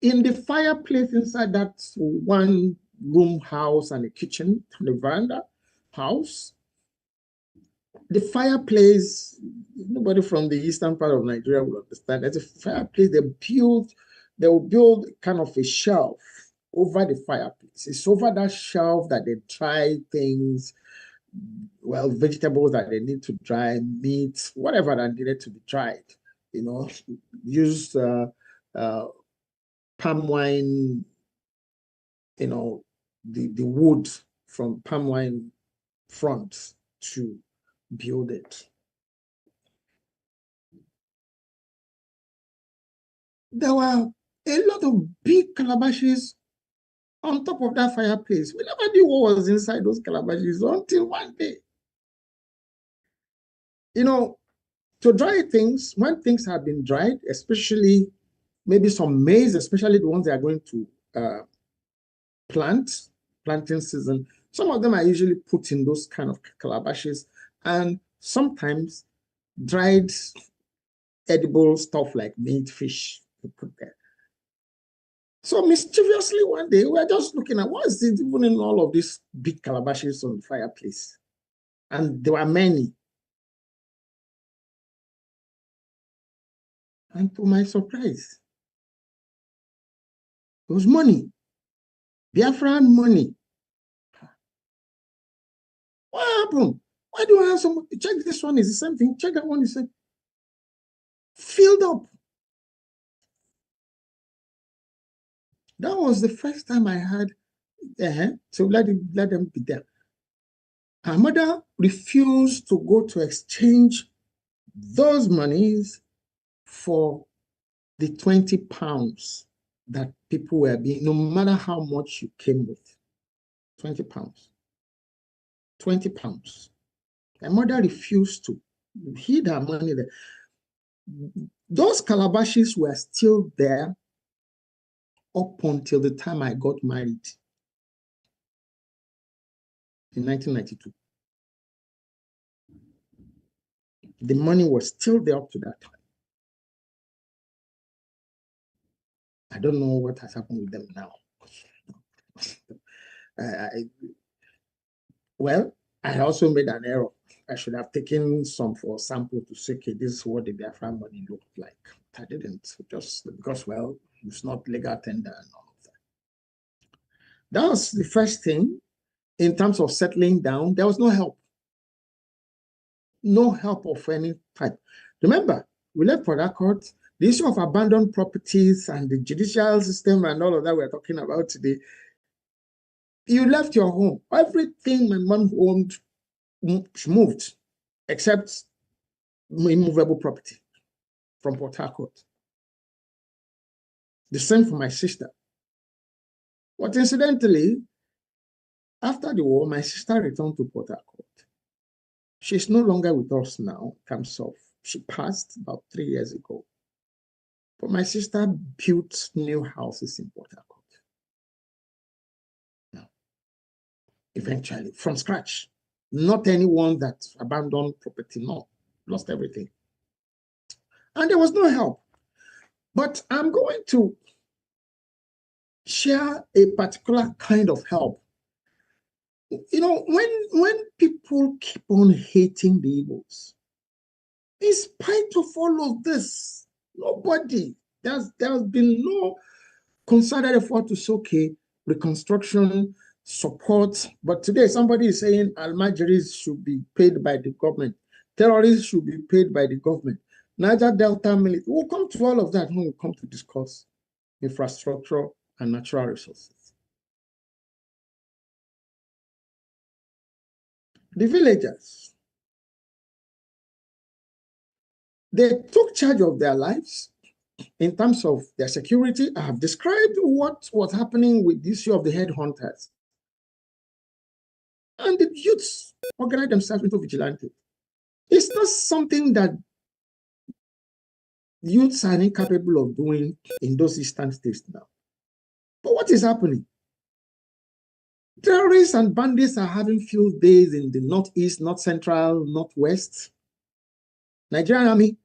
in the fireplace inside that one room house and a kitchen, the veranda house, the fireplace, nobody from the eastern part of Nigeria will understand. There's a fireplace they will build kind of a shelf over the fireplace. It's over that shelf that they dry things, vegetables that they need to dry, meat, whatever that needed to be dried. Use palm wine, the wood from palm wine fronds to build it. There were a lot of big calabashes on top of that fireplace. We never knew what was inside those calabashes until one day You know, to dry things, when things have been dried, especially maybe some maize, especially the ones they are going to planting season, some of them are usually put in those kind of calabashes, and sometimes dried edible stuff like meat, fish, to put there. So mischievously one day, we were just looking at what is it even in all of these big calabashes on the fireplace. And there were many. And to my surprise, it was money. Biafran money. What happened? Why do I have some? Check this one, is the same thing. Check that one, is the same. Filled up. That was the first time I had, so let them be there. Her mother refused to go to exchange those monies for the 20 pounds that people were being, no matter how much you came with. 20 pounds. 20 pounds. My mother refused to hid her money there. Those calabashes were still there up until the time I got married in 1992. The money was still there up to that time. I don't know what has happened with them now. Well, I also made an error. I should have taken some for sample to say, okay, this is what the Biafra money looked like. I didn't, just because, well, it's not legal tender and all of that. That was the first thing. In terms of settling down, there was no help. No help of any type. Remember, we left Port Harcourt, the issue of abandoned properties and the judicial system and all of that we're talking about today. You left your home. Everything my mom owned moved, except immovable property from Port Harcourt. The same for my sister. But incidentally, after the war, my sister returned to Port Harcourt. She's no longer with us now, in terms of, she passed about 3 years ago. But my sister built new houses in Port Harcourt. Now, eventually, from scratch. Not anyone that abandoned property, no, lost everything. And there was no help. But I'm going to share a particular kind of help. You know, when people keep on hating the Igbos, in spite of all of this, nobody, there's been no concerted effort to say, okay, reconstruction, support. But today somebody is saying Almajiris should be paid by the government. Terrorists should be paid by the government. Niger Delta military. We'll come to all of that when we come to discuss infrastructure and natural resources. The villagers, they took charge of their lives in terms of their security. I have described what was happening with the issue of the headhunters. And the youths organized themselves into vigilante. It's not something that youths are incapable of doing in those eastern states now. But what is happening? Terrorists and bandits are having field days in the northeast, north central, northwest. Nigerian army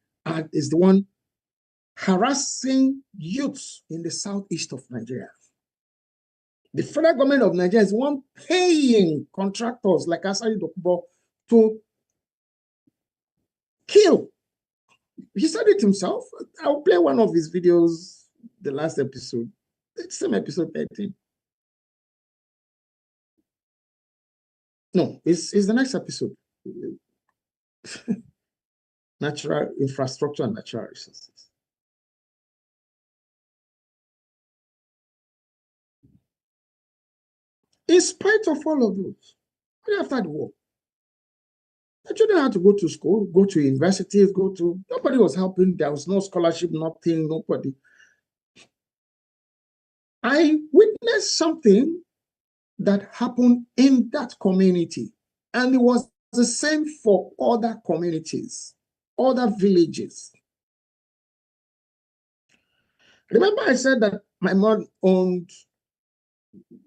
is the one harassing youths in the southeast of Nigeria. The federal government of Nigeria is the one paying contractors like Asari Dokubo to kill. He said it himself. I'll play one of his videos, the last episode. It's same episode 13. No, it's the next episode. Natural infrastructure and natural resources. In spite of all of those, after the war, the children had to go to school, go to universities, nobody was helping. There was no scholarship, nothing, nobody. I witnessed something that happened in that community, and it was the same for other communities, other villages. Remember I said that my mom owned,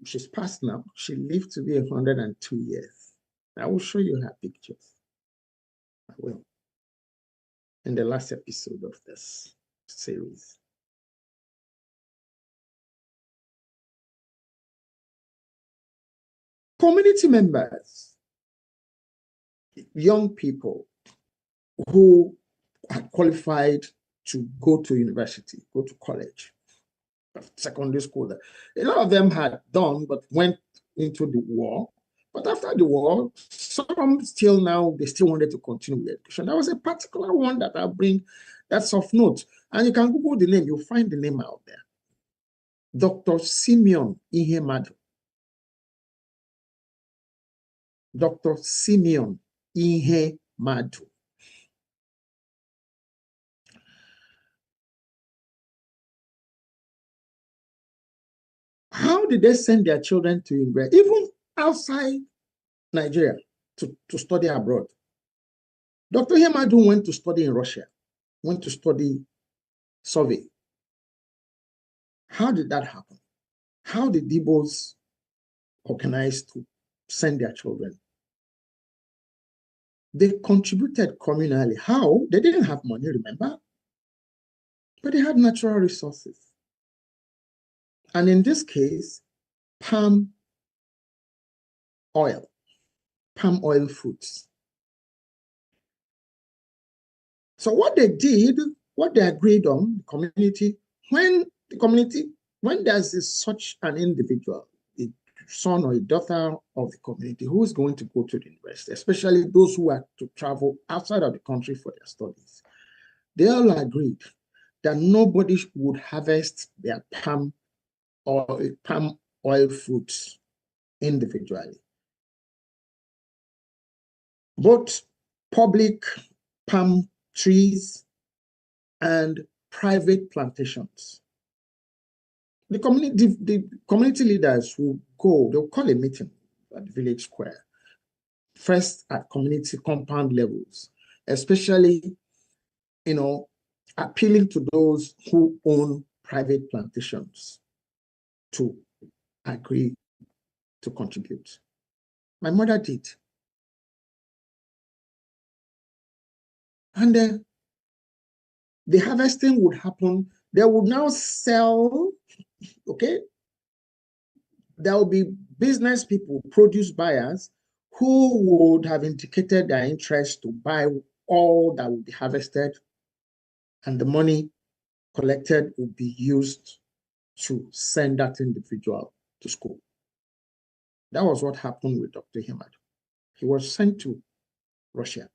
she's passed now, she lived to be 102 years. I will show you her pictures. I will. In the last episode of this series. Community members, young people who are qualified to go to university, go to college, secondary school. A lot of them had done, but went into the war. But after the war, some still now, they still wanted to continue with education. There was a particular one that I'll bring that's of note. And you can Google the name, you'll find the name out there. Dr. Simeon Ihemadu. Dr. Simeon Ihemadu. How did they send their children to university, even outside Nigeria, to study abroad? Dr. Ihemadu went to study in Russia, went to study survey. How did that happen? How did Igbos organize to send their children? They contributed communally. How? They didn't have money, remember? But they had natural resources. And in this case, palm oil foods. So what they did, what they agreed on, the community, when there's such an individual, a son or a daughter of the community who is going to go to the university, especially those who are to travel outside of the country for their studies, they all agreed that nobody would harvest their palm oil foods individually. Both public palm trees and private plantations. The community leaders will go, they'll call a meeting at the village square, first at community compound levels, especially, appealing to those who own private plantations to agree to contribute. My mother did. And the harvesting would happen. They would now sell, okay? There will be business people, produce buyers, who would have indicated their interest to buy all that will be harvested, and the money collected will be used to send that individual to school. That was what happened with Dr. Ihemadu. He was sent to Russia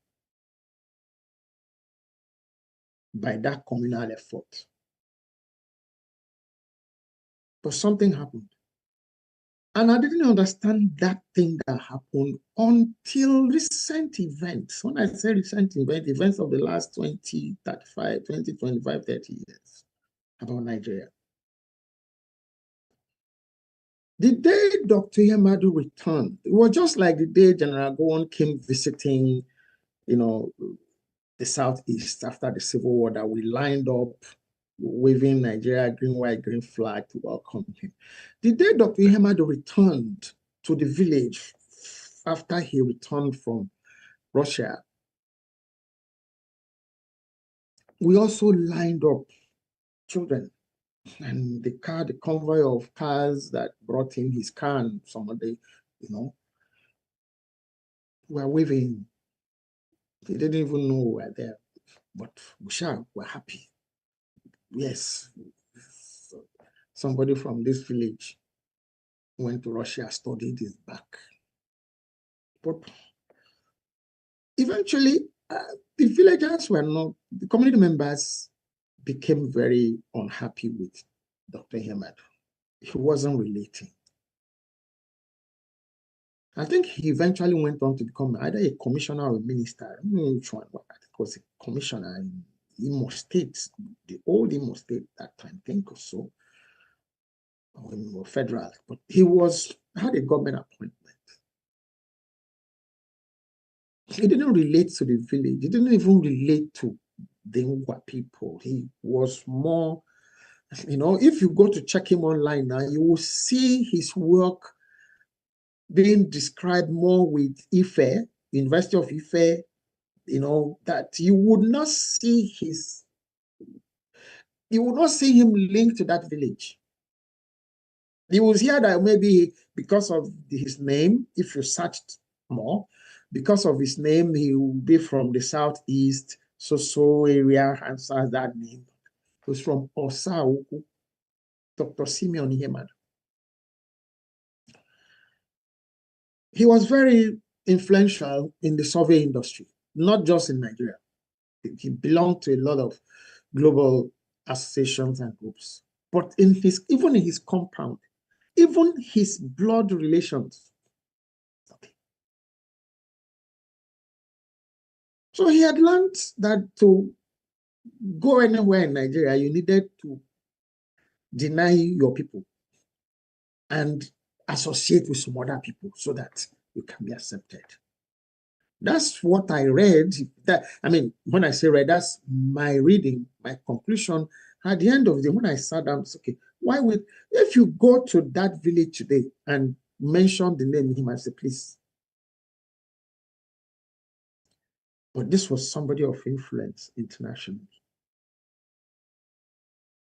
by that communal effort. But something happened. And I didn't understand that thing that happened until recent events. When I say recent events of the last 20, 35, 20, 25, 30 years about Nigeria. The day Dr. Ihemadu returned, it was just like the day General Gowon came visiting, the Southeast after the Civil War, that we lined up waving Nigeria green, white, green flag to welcome him. The day Dr. Ihemadu returned to the village after he returned from Russia, we also lined up children, and the convoy of cars that brought in his car and some of the, were waving. They didn't even know we were there, but we're happy. Yes, somebody from this village went to Russia, studied his back. But eventually, the villagers the community members became very unhappy with Dr. Ihemadu. He wasn't relating. I think he eventually went on to become either a commissioner or a minister. I don't know which one, but it was a commissioner in Imo State, the old Imo State that time, I think, or so, or federal. But he had a government appointment. He didn't relate to the village. He didn't even relate to the Ngwa people. He was more, if you go to check him online now, you will see his work being described more with Ife, University of Ife, that you would not see him linked to that village. You will hear that maybe because of his name, if you searched more, because of his name, he will be from the southeast, so area, and so has that name. He was from Osauku, Dr. Simeon Yeman. He was very influential in the survey industry, not just in Nigeria. He belonged to a lot of global associations and groups. But even in his compound, even his blood relations. Okay. So he had learned that to go anywhere in Nigeria, you needed to deny your people and associate with some other people so that you can be accepted. That's what I read. When I say read, that's my reading, my conclusion. At the end of the day, when I sat down, it's okay. If you go to that village today and mention the name, he might say, please. But this was somebody of influence internationally.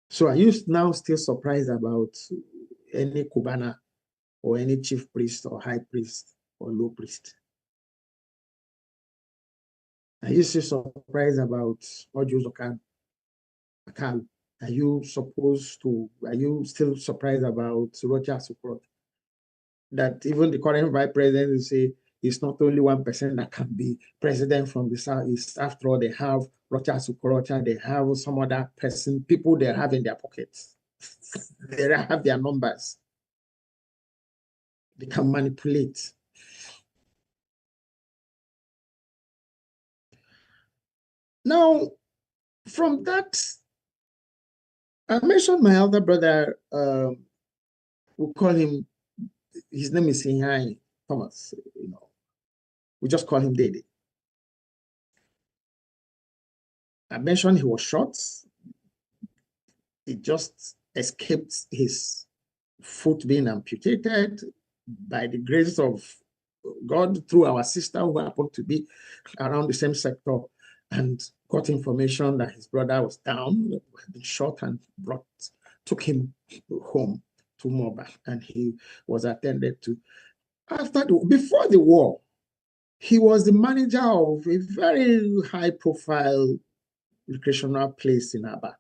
So are you now still surprised about any Cubana or any chief priest or high priest or low priest? Are you still surprised about Ojuzokan? Are you still surprised about Roger Sukrot? That even the current vice president will say it's not only one person that can be president from the Southeast. After all, they have Roger Sukrot, they have some other people they have in their pockets. They have their numbers. They can manipulate. Now, from that, I mentioned my elder brother, we call him, his name is Sinhai Thomas, we just call him Dede. I mentioned he was shot. He just escaped his foot being amputated by the grace of God through our sister who happened to be around the same sector and got information that his brother was down, had been shot, and took him home to Moba, and he was attended to. Before the war, he was the manager of a very high-profile recreational place in Aba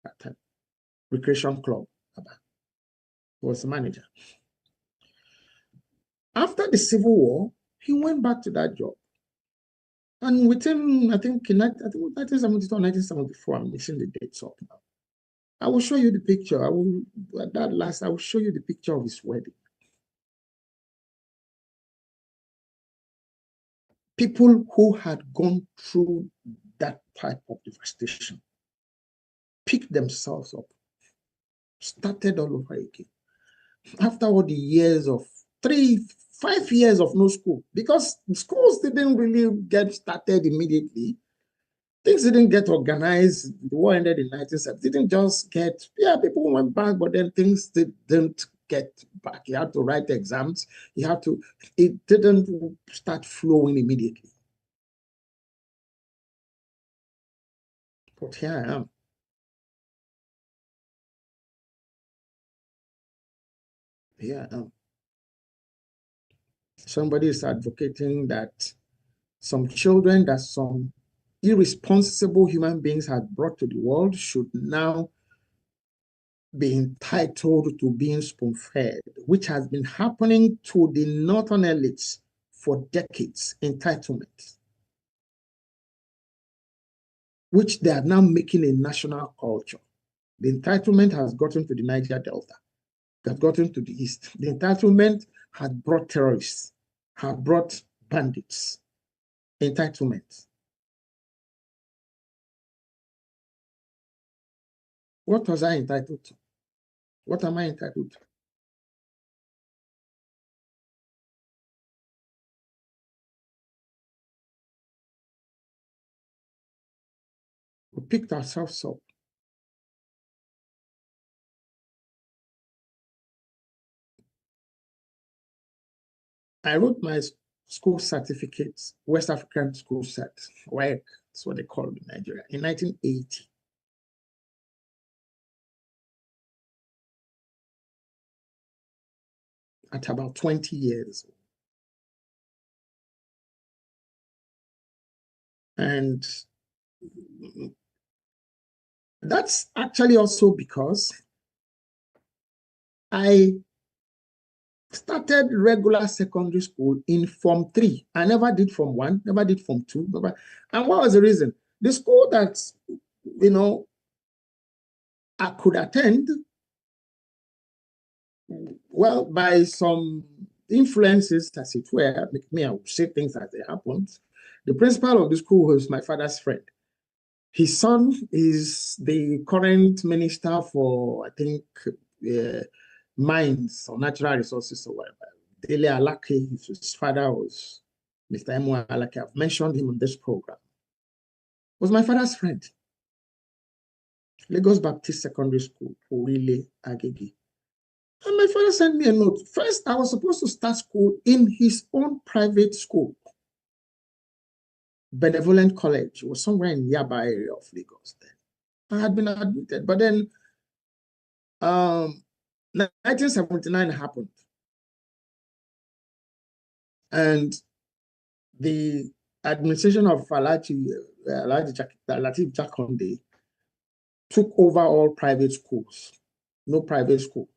at time, recreation club, Aba. He was the manager. After the Civil War, he went back to that job. And within, I think 1972 or 1974, I'm mixing the dates up now. I will show you the picture. I will show you the picture of his wedding. People who had gone through that type of devastation picked themselves up, started all over again. After all the years of 5 years of no school, because schools didn't really get started immediately. Things didn't get organized. The war ended in 1970. Didn't just get, people went back, but then things didn't get back. You had to write exams. It didn't start flowing immediately. But here I am. Here I am. Somebody is advocating that some children that some irresponsible human beings had brought to the world should now be entitled to being spoon-fed, which has been happening to the northern elites for decades. Entitlement, which they are now making a national culture. The entitlement has gotten to the Niger Delta, has gotten to the east. The entitlement had brought terrorists, had brought bandits. Entitlement. What was I entitled to? What am I entitled to? We picked ourselves up. I wrote my school certificates, West African school cert, WAEC, that's what they call it in Nigeria, in 1980. At about 20 years. And that's actually also because I started regular secondary school in Form 3. I never did Form 1, never did Form 2. And what was the reason? The school that, I could attend, well, by some influences, as it were, I would say things as they happened. The principal of the school was my father's friend. His son is the current minister for, I think, mines or natural resources or whatever. Dele Alake, his father was Mr. Emu Alake. I've mentioned him on this program. Was my father's friend. Lagos Baptist Secondary School, Orile Agege. And my father sent me a note. First, I was supposed to start school in his own private school. Benevolent College. It was somewhere in Yaba area of Lagos then. I had been admitted. But then 1979 happened. And the administration of Lateef Jakonde took over all private schools. No private school,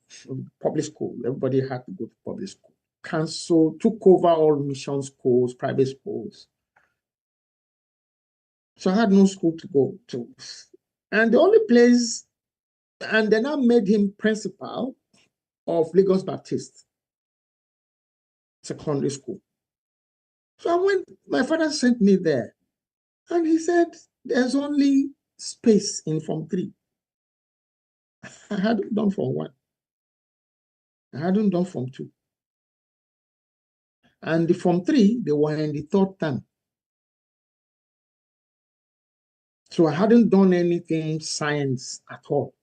public school. Everybody had to go to public school. Council took over all mission schools, private schools. So I had no school to go to. And the only place, and then I made him principal of Lagos Baptist Secondary School. So I went, my father sent me there. And he said, there's only space in Form 3. I hadn't done Form 1. I hadn't done Form 2. And the Form 3, they were in the 3rd term. So I hadn't done anything science at all.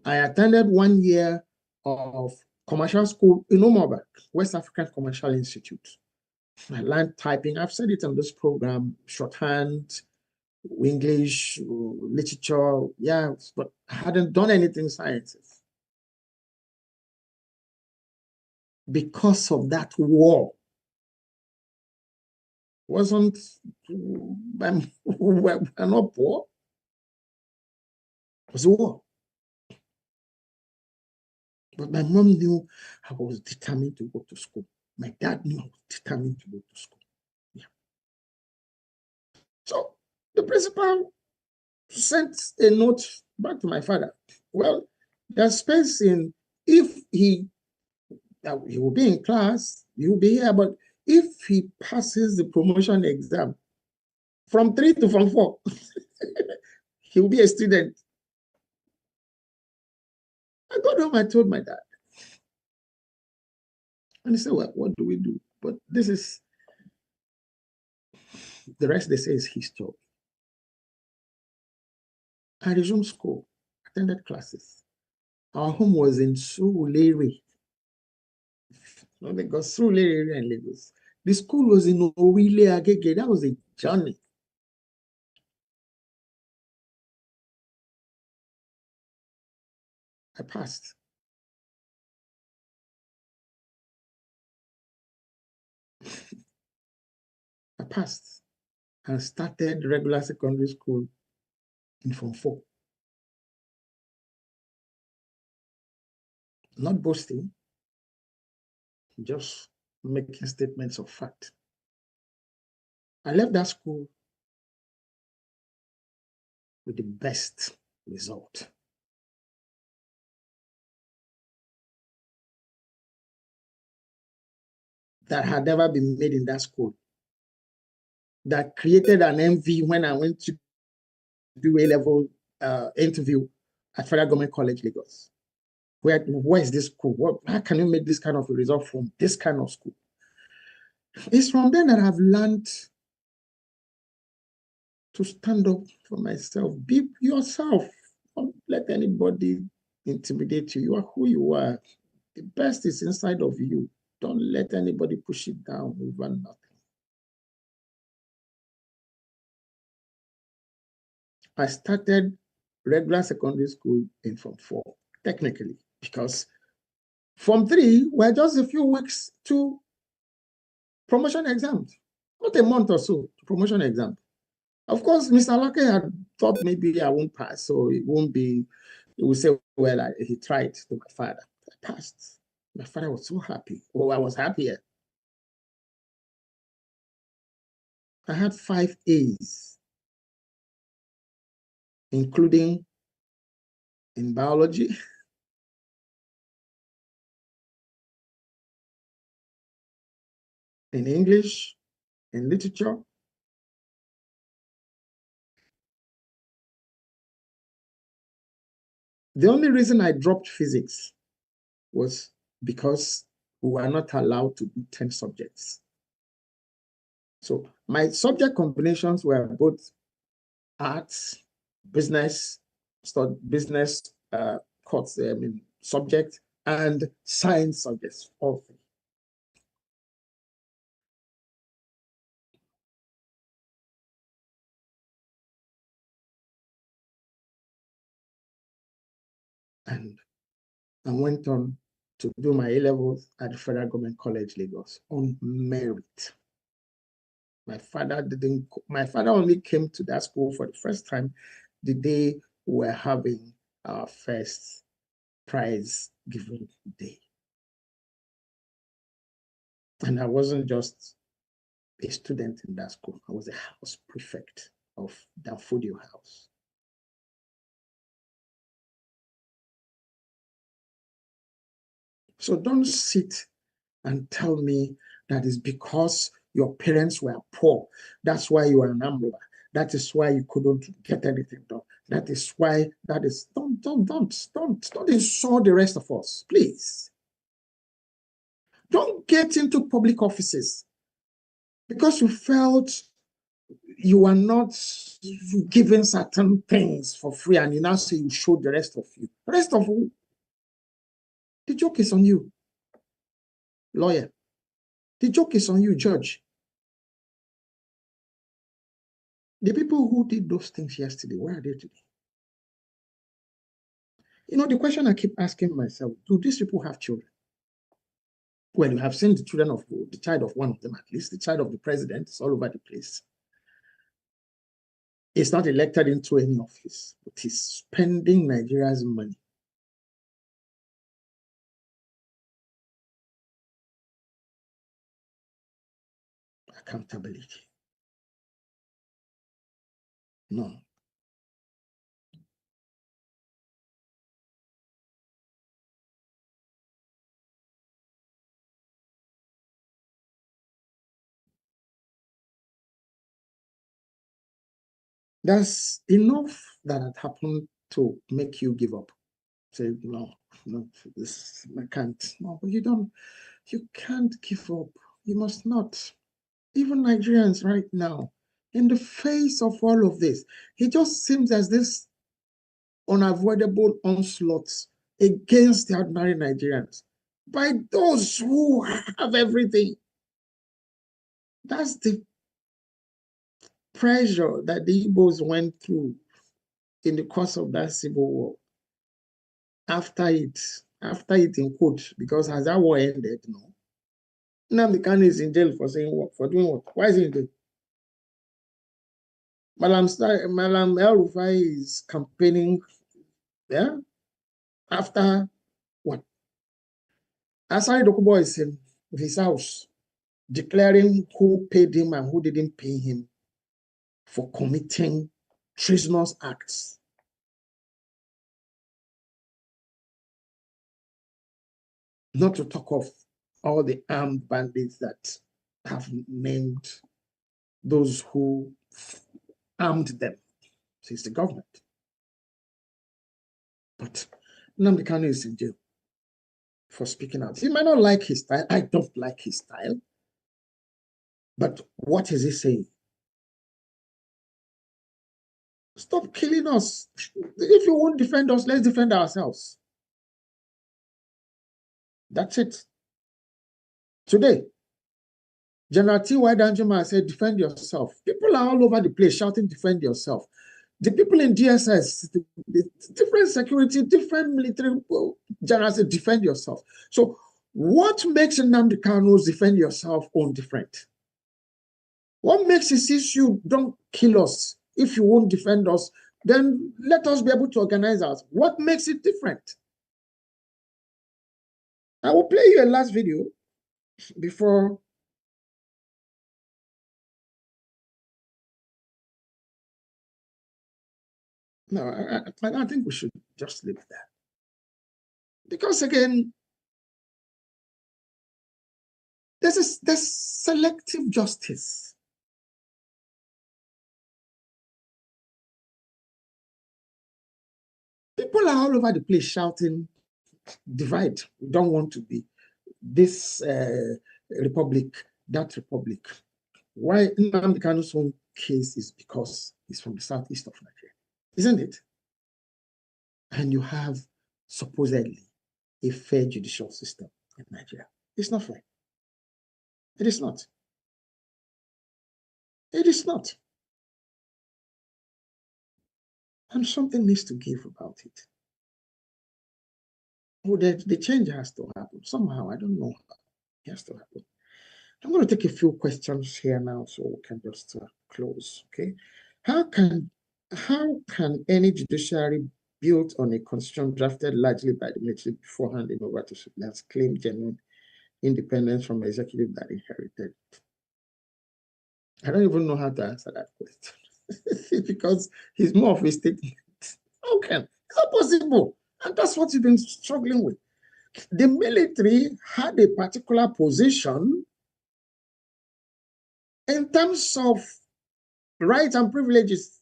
I attended 1 year of commercial school in Umoba, West African Commercial Institute. I learned typing. I've said it on this program, shorthand, English, literature, yeah, but I hadn't done anything sciences. Because of that war. I'm not poor. It was a war. But my mom knew I was determined to go to school. My dad knew I was determined to go to school. Yeah. So the principal sent a note back to my father. Well, there's space in, if he will be in class, he will be here, but if he passes the promotion exam from 3 to Form 4, he will be a student. I got home, I told my dad. And he said, well, what do we do? But this is, the rest they say is history. I resumed school, attended classes. Our home was in Saro-Wiwa. Because Saro-Wiwa and Lagos. The school was in Orile Agege. That was a journey. I passed. I passed and started regular secondary school in Form 4. Not boasting, just making statements of fact. I left that school with the best result. That had never been made in that school. That created an envy when I went to do A-level interview at Federal Government College, Lagos. Where is this school? How can you make this kind of a result from this kind of school? It's from then that I've learned to stand up for myself. Be yourself. Don't let anybody intimidate you. You are who you are. The best is inside of you. Don't let anybody push it down over nothing. I started regular secondary school in Form 4, technically, because Form 3 were just a few weeks to promotion exams, not a month or so to promotion exam. Of course, Mr. Lake had thought maybe I won't pass, so it won't be, he would say, well, he tried to my father. I passed. My father was so happy. Oh, I was happier. I had 5 A's, including in biology, in English, in literature. The only reason I dropped physics was because we were not allowed to do 10 subjects. So my subject combinations were both arts, business, business course, subject, and science subjects, all three. And I went on to do my A-levels at the Federal Government College, Lagos, on merit. My father only came to that school for the first time the day we were having our first prize giving day. And I wasn't just a student in that school. I was a house prefect of Danfodio House. So don't sit and tell me that it's because your parents were poor. That's why you are an armed robber. That is why you couldn't get anything done. That is why, don't insult the rest of us, please. Don't get into public offices because you felt you are not given certain things for free and you now say you showed the rest of you. The rest of who? The joke is on you, lawyer. The joke is on you, judge. The people who did those things yesterday, where are they today? You know, the question I keep asking myself, do these people have children? Well, you have seen the children of the child of one of them, at least, the child of the president is all over the place. He's not elected into any office, but he's spending Nigeria's money. Accountability. No. There's enough that had happened to make you give up. Say, no, this I can't. No, but you can't give up. You must not. Even Nigerians right now, in the face of all of this, it just seems as this unavoidable onslaught against the ordinary Nigerians by those who have everything. That's the pressure that the Igbos went through in the course of that civil war. After it in quote, because has that war ended? No. Nnamdi Kanu is in jail for saying what? For doing what? Why is he in jail? Malam El-Rufai is campaigning, yeah? After what? Asari Dokubo is in his house, declaring who paid him and who didn't pay him for committing treasonous acts. Not to talk of all the armed bandits that have named those who armed them. So it's the government. But Nnamdi Kanu is in jail for speaking out. He might not like his style. I don't like his style. But what is he saying? Stop killing us. If you won't defend us, let's defend ourselves. That's it. Today, General T.Y. Danjuma said, defend yourself. People are all over the place shouting, defend yourself. The people in DSS, the different security, different military generals say, defend yourself. So what makes Nnamdi Kanu's defend yourself own different? What makes it since you don't kill us, if you won't defend us, then let us be able to organize us. What makes it different? I will play you a last video before. No, I think we should just leave that. Because again, there's selective justice. People are all over the place shouting, divide. We don't want to be this republic, that republic. Why Nnamdi Kanu's own case is because he's from the southeast of Nigeria, isn't it? And you have supposedly a fair judicial system in Nigeria. It's not fair. It is not. It is not. And something needs to give about it. Oh, the change has to happen somehow. I don't know. It has to happen. I'm going to take a few questions here now, so we can just close. Okay, how can any judiciary built on a constitution drafted largely by the military before handing over to civilians claim genuine independence from the executive that inherited? I don't even know how to answer that question because it's more of a statement. How can? It's not possible. And that's what you've been struggling with. The military had a particular position in terms of rights and privileges.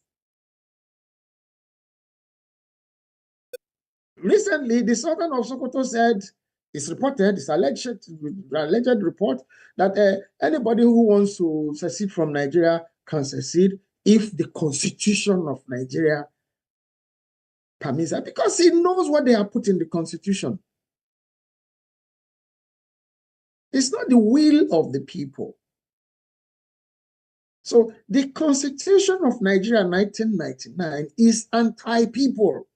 Recently, the Sultan of Sokoto said, it's reported, it's alleged report, that anybody who wants to secede from Nigeria can secede if the Constitution of Nigeria permits that, because he knows what they have put in the Constitution. It's not the will of the people. So the Constitution of Nigeria 1999 is anti-people.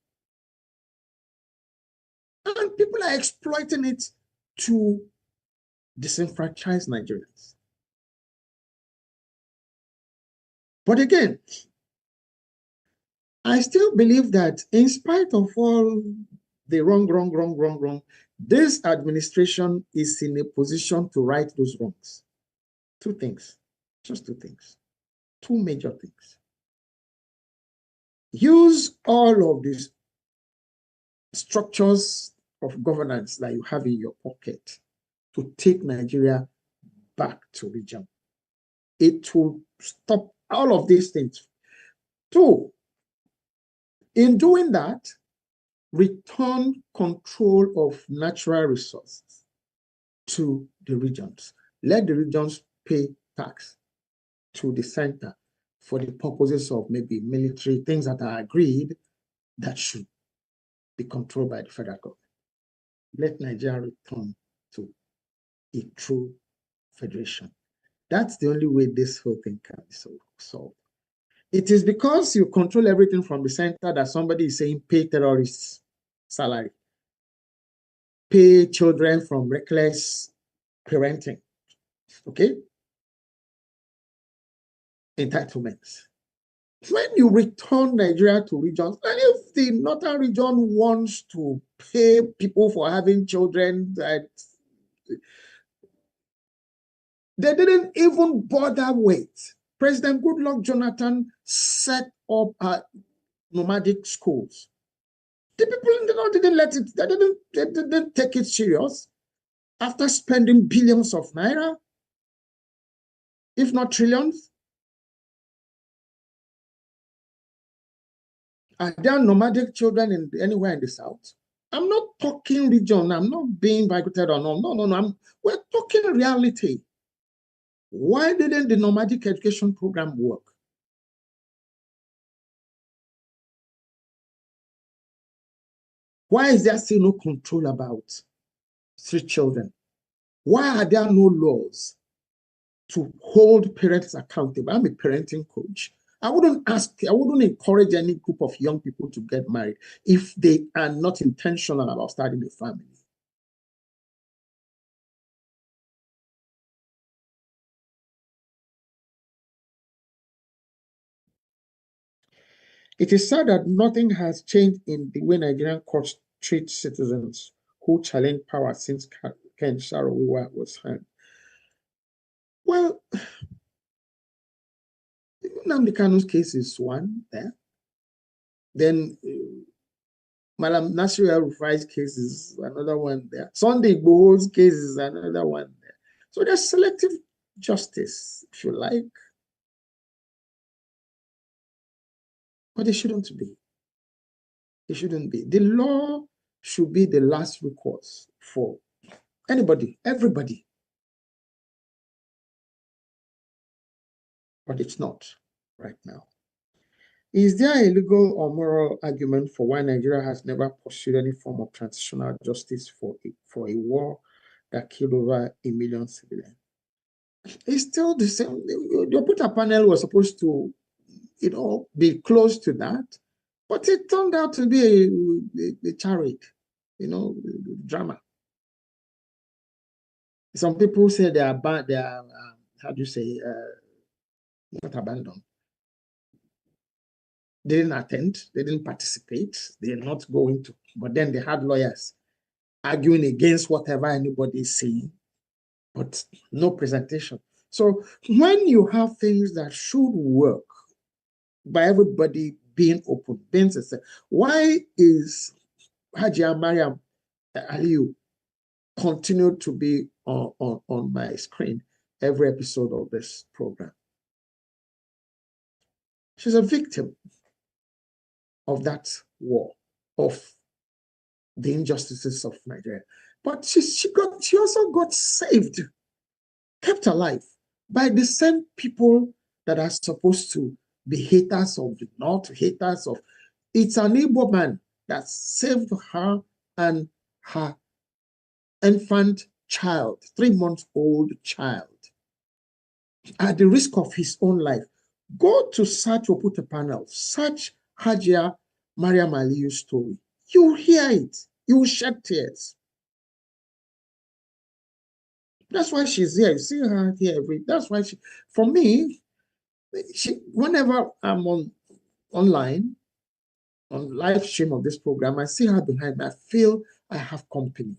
And people are exploiting it to disenfranchise Nigerians. But again, I still believe that in spite of all the wrong, this administration is in a position to right those wrongs. Two things, just two things, two major things. Use all of these structures of governance that you have in your pocket to take Nigeria back to region. It will stop all of these things. Two, in doing that, return control of natural resources to the regions. Let the regions pay tax to the center for the purposes of maybe military things that are agreed that should be controlled by the federal government. Let Nigeria return to a true federation. That's the only way this whole thing can be solved. It is because you control everything from the center that somebody is saying pay terrorists salary, pay children from reckless parenting, okay? Entitlements. When you return Nigeria to regions, and if the northern region wants to pay people for having children, that they didn't even bother with. President Goodluck Jonathan set up nomadic schools. The people in the north didn't let it, they didn't take it serious after spending billions of naira, if not trillions. Are there nomadic children anywhere in the south? I'm not talking region. I'm not being bigoted or no. We're talking reality. Why didn't the nomadic education program work? Why is there still no control about street children? Why are there no laws to hold parents accountable? I'm a parenting coach. I wouldn't encourage any group of young people to get married if they are not intentional about starting a family. It is sad that nothing has changed in the way Nigerian courts treat citizens who challenge power since Ken Saro-Wiwa was hanged. Well, Nnamdi Kanu's case is one there. Then Malam Nasir El-Rufai's case is another one there. Sunday Igboho's case is another one there. So there's selective justice, if you like. But it shouldn't be. It shouldn't be. The law should be the last recourse for anybody, everybody. But it's not right now. Is there a legal or moral argument for why Nigeria has never pursued any form of transitional justice for a war that killed over 1 million civilians? It's still the same. The Oputa panel was supposed to, be close to that, but it turned out to be a charade, drama. Some people say they are how do you say, not abandoned. They didn't attend, they didn't participate, they're not going to. But then they had lawyers arguing against whatever anybody is saying, but no presentation. So when you have things that should work by everybody being open, being sincere, why is Hajia Mariam Aliyu continue to be on my screen every episode of this program? She's a victim of that war, of the injustices of Nigeria. But she also got saved, kept alive by the same people that are supposed to be haters of the North, haters of... It's an Igbo man that saved her and her infant child, 3-month-old child, at the risk of his own life. Go to search Oputa panel, search Hajia Mariam Aliyu's story. You will hear it. You will shed tears. That's why she's here. You see her here that's why for me, whenever I'm online, on live stream of this program, I see her behind me. I feel I have company.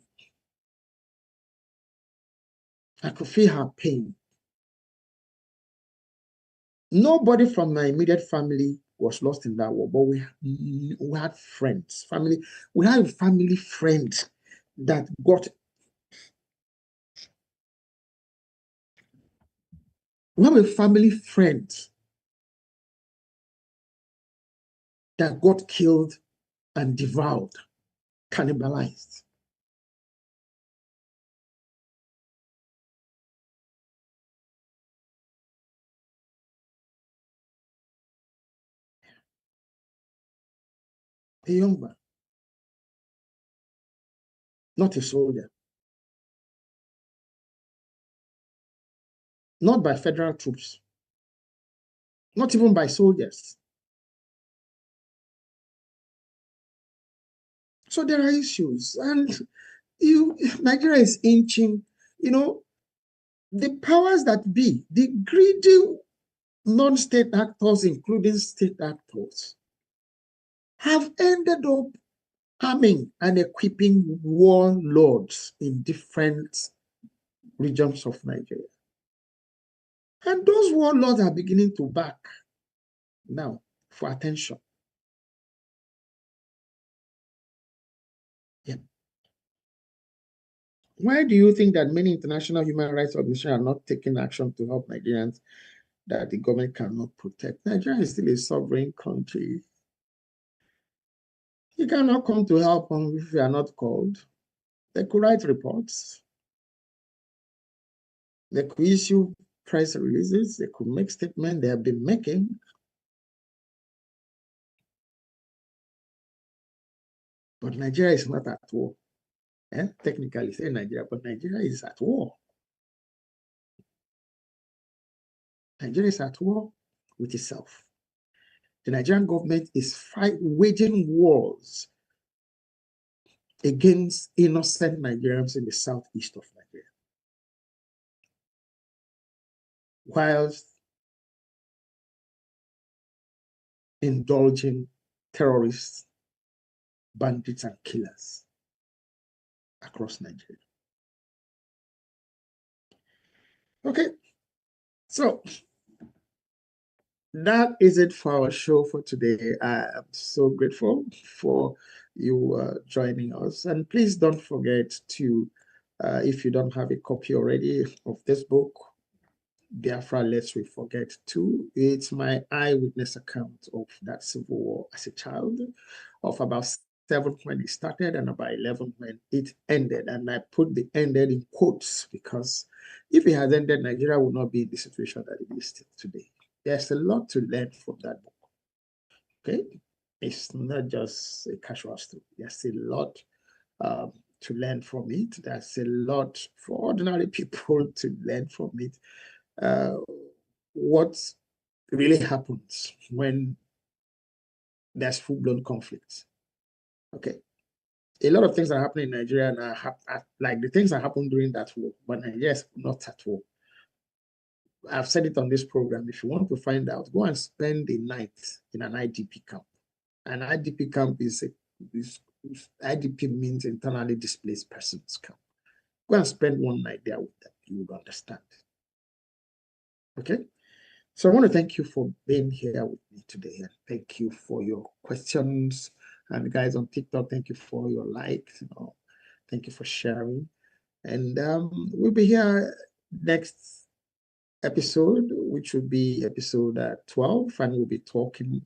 I could feel her pain. Nobody from my immediate family was lost in that war, but we had friends, family. We had a family friend that got... We have a family friend that got killed and devoured, cannibalized. A young man, not a soldier, not by federal troops, not even by soldiers. So there are issues, and Nigeria is inching, the powers that be, the greedy non-state actors, including state actors, have ended up arming and equipping warlords in different regions of Nigeria. And those warlords are beginning to back now for attention. Yeah. Why do you think that many international human rights organizations are not taking action to help Nigerians that the government cannot protect? Nigeria is still a sovereign country. You cannot come to help them if you are not called. They could write reports. They could issue press releases. They could make statements they have been making. But Nigeria is not at war. Technically, say Nigeria, but Nigeria is at war. Nigeria is at war with itself. The Nigerian government is waging wars against innocent Nigerians in the southeast of Nigeria, whilst indulging terrorists, bandits, and killers across Nigeria. Okay, so that is it for our show for today. I am so grateful for you joining us. And please don't forget to, if you don't have a copy already of this book, Biafra, Lest We Forget Too. It's my eyewitness account of that civil war as a child, of about 7 when it started and about 11 when it ended. And I put the ended in quotes because if it had ended, Nigeria would not be in the situation that it is today. There's a lot to learn from that book. Okay, it's not just a casual story. There's a lot to learn from it. There's a lot for ordinary people to learn from it. What really happens when there's full-blown conflict. Okay, a lot of things are happening in Nigeria now, like the things that happened during that war, but Nigeria is not at war. I've said it on this program. If you want to find out, go and spend a night in an IDP camp. An IDP camp is IDP means internally displaced persons camp. Go and spend one night there with them. You will understand. Okay. So I want to thank you for being here with me today. And thank you for your questions. And guys on TikTok, thank you for your likes. Thank you for sharing. And we'll be here next episode, which will be episode 12, and we'll be talking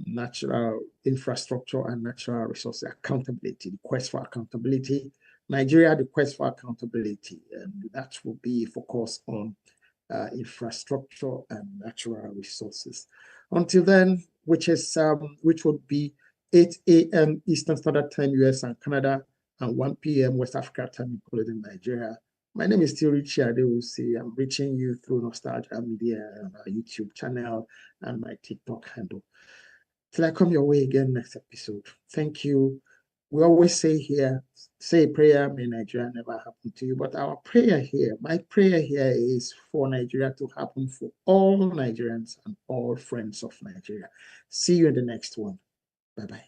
natural infrastructure and natural resources accountability, the quest for accountability. Nigeria, the quest for accountability, and that will be focused on infrastructure and natural resources. Until then, which would be 8 a.m. Eastern Standard Time, US and Canada, and 1 p.m. West Africa time, including Nigeria. My name is still Richie Adewusi. I'm reaching you through Nostalgia Media on our YouTube channel and my TikTok handle. Till I come your way again next episode. Thank you. We always say here, say a prayer, may Nigeria never happen to you. But our prayer here, my prayer here is for Nigeria to happen for all Nigerians and all friends of Nigeria. See you in the next one. Bye-bye.